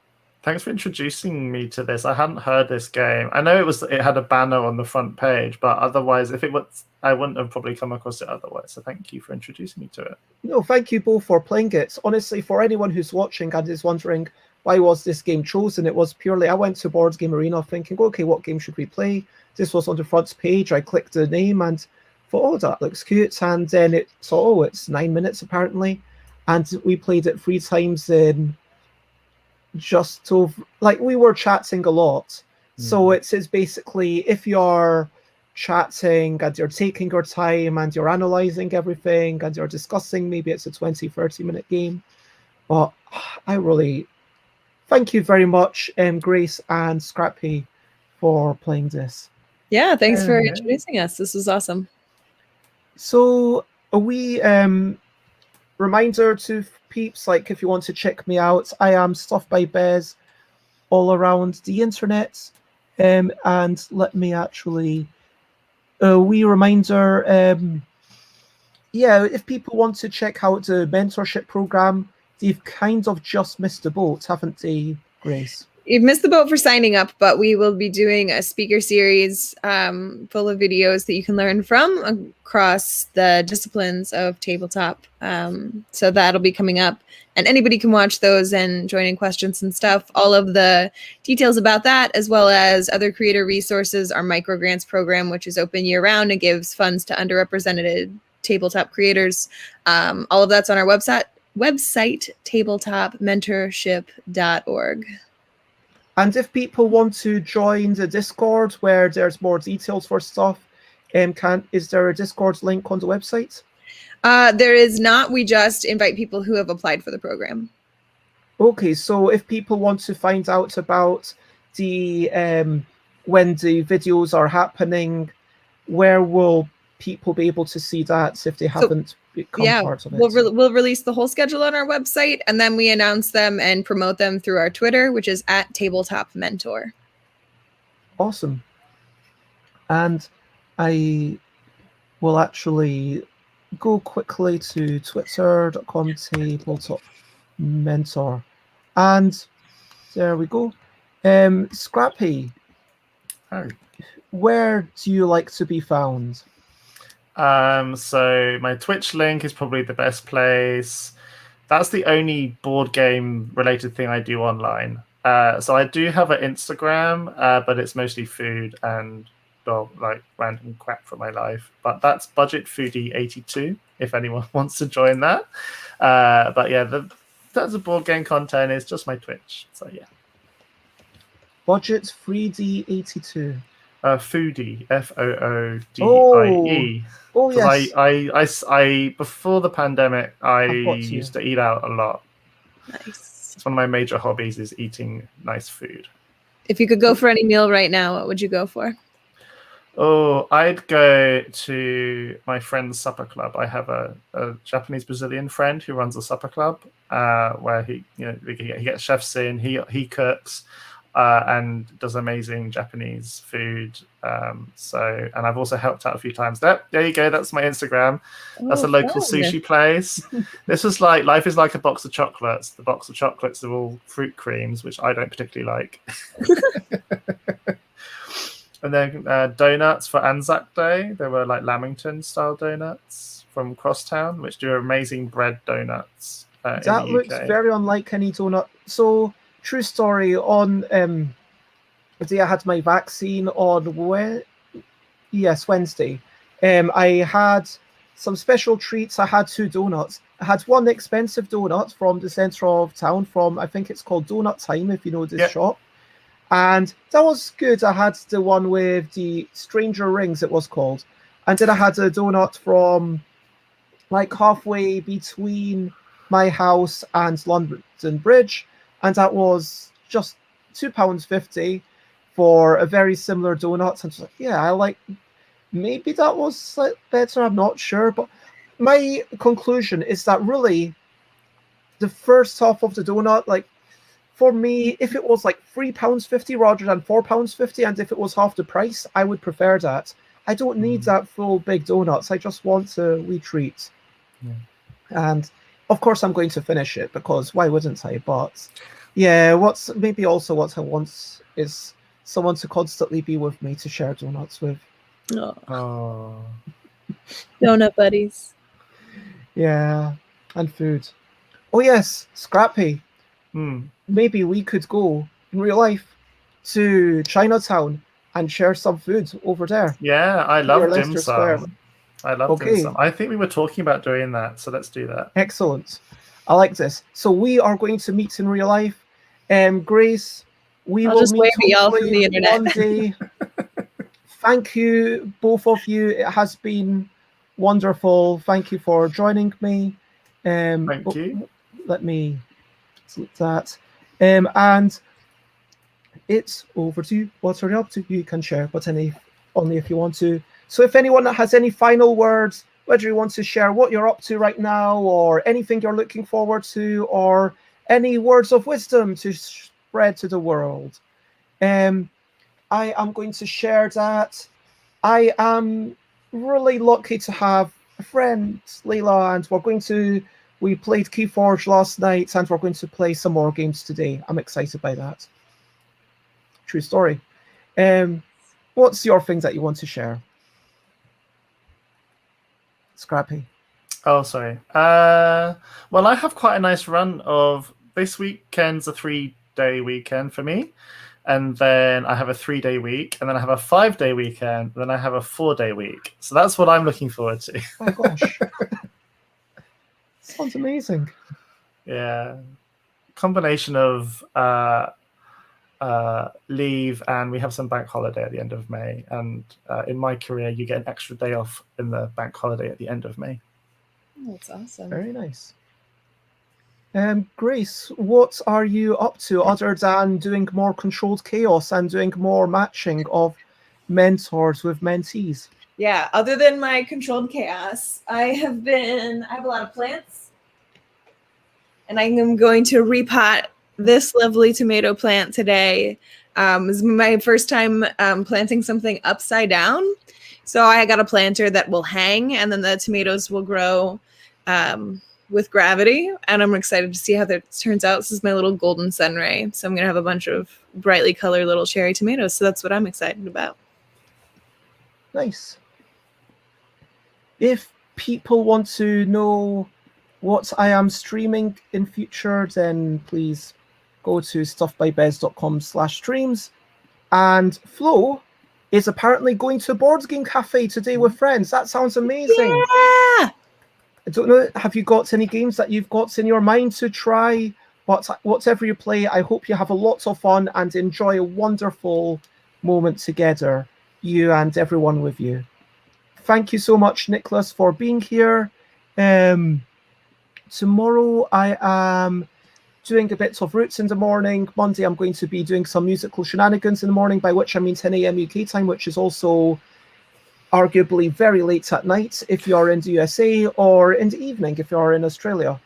Thanks for introducing me to this. I hadn't heard this game. I know it had a banner on the front page, but otherwise, I wouldn't have probably come across it otherwise. So thank you for introducing me to it.
No, thank you both for playing it. Honestly, for anyone who's watching and is wondering why was this game chosen, it was purely I went to Board Game Arena thinking, okay, what game should we play? This was on the front page. I clicked the name and thought, oh, that looks cute. And then it saw, oh, it's 9 minutes apparently. And we played it 3 times in just over, like, we were chatting a lot. So it's basically, if you're chatting and you're taking your time and you're analyzing everything and you're discussing, maybe it's a 20-30 minute game. But I really thank you very much, Grace and Scrappy, for playing this.
Yeah, thanks for introducing us. This was awesome.
So a wee reminder to peeps, like if you want to check me out, I am Stuff by Bez all around the internet. And let me actually, a wee reminder, if people want to check out the mentorship program, they've kind of just missed the boat, haven't they, Grace?
You've missed the boat for signing up, but we will be doing a speaker series full of videos that you can learn from across the disciplines of tabletop. So that'll be coming up, and anybody can watch those and join in questions and stuff. All of the details about that, as well as other creator resources, our microgrants program, which is open year round and gives funds to underrepresented tabletop creators. All of that's on our website tabletopmentorship.org.
And if people want to join the Discord where there's more details for stuff, is there a Discord link on the website?
There is not. We just invite people who have applied for the program.
Okay, so if people want to find out about the when the videos are happening, where will people be able to see that if they haven't become part of it?
We'll release the whole schedule on our website, and then we announce them and promote them through our Twitter, which is @tabletopmentor.
Awesome. And I will actually go quickly to twitter.com tabletopmentor. And there we go. Scrappy, where do you like to be found?
So my Twitch link is probably the best place. That's the only board game related thing I do online. So I do have an Instagram, but it's mostly food and like random crap from my life. But that's budgetfoodie82 if anyone wants to join that. But yeah, that's the board game content. It's just my Twitch. So yeah.
Budgetfoodie82.
Foodie, Foodie.
Oh yes.
I before the pandemic, I used to eat out a lot.
Nice.
It's one of my major hobbies is eating nice food.
If you could go for any meal right now, what would you go for?
Oh, I'd go to my friend's supper club. I have a Japanese Brazilian friend who runs a supper club where he gets chefs in, he cooks. And does amazing Japanese food. And I've also helped out a few times. There you go. That's my Instagram. That's a local sushi place. This was like life is like a box of chocolates. The box of chocolates are all fruit creams, which I don't particularly like. And then donuts for Anzac Day. There were like Lamington style donuts from Crosstown, which do amazing bread donuts.
That looks very unlike any donut. So. True story, on the day I had my vaccine on Wednesday, I had some special treats. I had 2 donuts. I had one expensive donut from the center of town from, I think it's called Donut Time, if you know this shop. And that was good. I had the one with the Stranger Rings, it was called. And then I had a donut from like halfway between my house and London Bridge. And that was just £2.50 for a very similar donut. And like, yeah, I like. Maybe that was better. I'm not sure, but my conclusion is that really, the first half of the donut, like for me, if it was like £3.50 rather than £4.50, and if it was half the price, I would prefer that. I don't need that full big donuts. I just want a wee treat.
Yeah.
And of course, I'm going to finish it because why wouldn't I? But yeah, what I want is someone to constantly be with me to share donuts with.
Oh.
Donut buddies.
Yeah, and food. Oh yes, Scrappy. Maybe we could go in real life to Chinatown and share some food over there.
Yeah, I love dim sum. I love dim sum. I think we were talking about doing that, so let's do that.
Excellent. I like this. So we are going to meet in real life. Grace, I'll will meet hopefully one day. Thank you, both of you. It has been wonderful. Thank you for joining me.
Thank you.
Let me select that. And it's over to you. What are you up to? You can share, but only if you want to. So if anyone has any final words, whether you want to share what you're up to right now or anything you're looking forward to or any words of wisdom to spread to the world, I am going to share that I am really lucky to have a friend, Layla, and we played Keyforge last night and we're going to play some more games today. I'm excited by that. True story. What's your thing that you want to share? Scrappy.
Oh, sorry. Well, I have quite a nice run of this weekend's a 3-day weekend for me. And then I have a 3-day week. And then I have a 5-day weekend. And then I have a 4-day week. So that's what I'm looking forward to.
Oh my gosh. Sounds amazing.
Yeah. Combination of leave, and we have some bank holiday at the end of May. And in my career, you get an extra day off in the bank holiday at the end of May.
That's awesome.
Very nice. Grace, what are you up to other than doing more controlled chaos and doing more matching of mentors with mentees?
Yeah, other than my controlled chaos, I have a lot of plants. And I'm going to repot this lovely tomato plant today. This is my first time planting something upside down. So I got a planter that will hang, and then the tomatoes will grow with gravity. And I'm excited to see how that turns out. This is my little golden sunray. So I'm going to have a bunch of brightly colored little cherry tomatoes. So that's what I'm excited about.
Nice. If people want to know what I am streaming in future, then please go to stuffbybez.com/streams. And Flo is apparently going to a board game cafe today with friends. That sounds amazing.
Yeah!
I don't know, have you got any games that you've got in your mind to try? But whatever you play, I hope you have a lot of fun and enjoy a wonderful moment together, you and everyone with you. Thank you so much, Nicholas, for being here. Tomorrow I am doing a bit of roots in the morning. Monday I'm going to be doing some musical shenanigans in the morning, by which I mean 10 a.m. UK time, which is also arguably very late at night if you're in the USA, or in the evening if you're in Australia.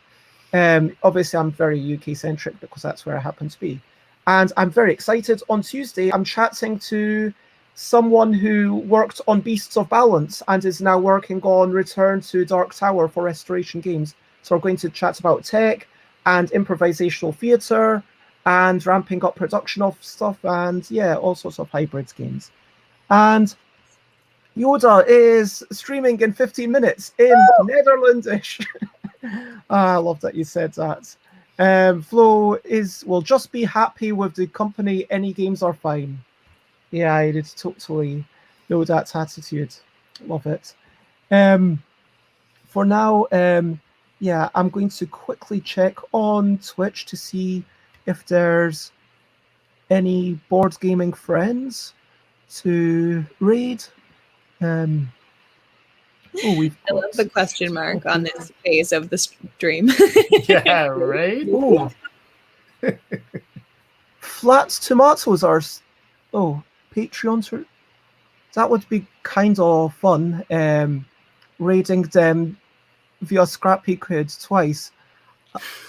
Obviously I'm very UK centric because that's where I happen to be. And I'm very excited. On Tuesday I'm chatting to someone who worked on Beasts of Balance and is now working on Return to Dark Tower for Restoration Games. So we're going to chat about tech and improvisational theatre and ramping up production of stuff, and yeah, all sorts of hybrids games. And Yoda is streaming in 15 minutes in Netherlandish. I love that you said that. Flo will just be happy with the company. Any games are fine. Yeah, I did totally know that attitude. Love it. For now, yeah, I'm going to quickly check on Twitch to see if there's any board gaming friends to raid. I
love the question mark on this phase of the stream.
Yeah, right?
Ooh. Flat tomatoes are... Oh, Patreon... That would be kind of fun, raiding them via Scrappy Kid twice.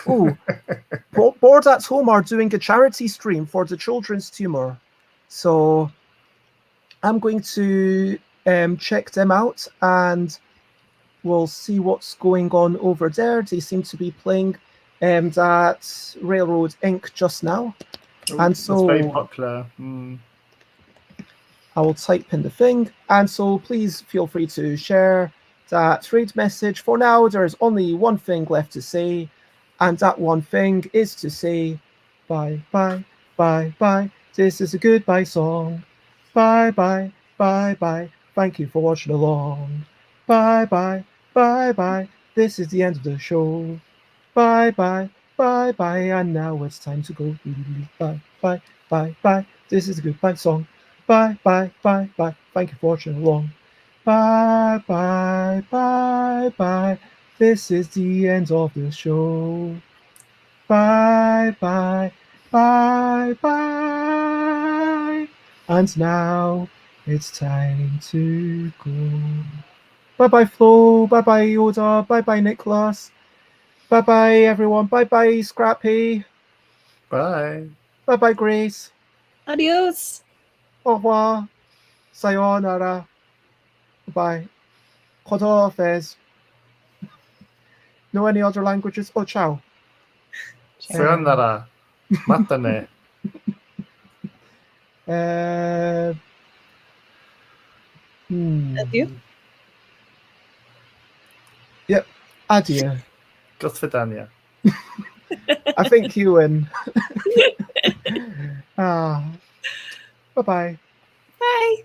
Oh, Board at Home are doing a charity stream for the children's tumor. So I'm going to check them out and we'll see what's going on over there. They seem to be playing that Railroad Inc. just now.
Ooh,
and so
that's very popular.
I will type in the thing. And so please feel free to share that raid message. For now, there is only one thing left to say. And that one thing is to say, bye, bye, bye, bye. This is a goodbye song. Bye, bye, bye, bye. Thank you for watching along. Bye, bye, bye, bye. This is the end of the show. Bye, bye, bye, bye. And now it's time to go. Bye, bye, bye, bye. This is a goodbye song. Bye, bye, bye, bye. Thank you for watching along. Bye, bye, bye, bye. This is the end of the show. Bye, bye, bye, bye. And now it's time to go. Bye-bye, Flo. Bye-bye, Yoda. Bye-bye, Nicholas. Bye-bye, everyone. Bye-bye, Scrappy.
Bye.
Bye-bye, Grace.
Adios.
Au revoir. Sayonara. Bye. Kodofes. Know any other languages? Oh, ciao.
Sayonara. Matane.
Uh,
Adieu.
Yep. Adieu.
Good for Dania.
I think you win. Ah. Bye-bye.
Bye.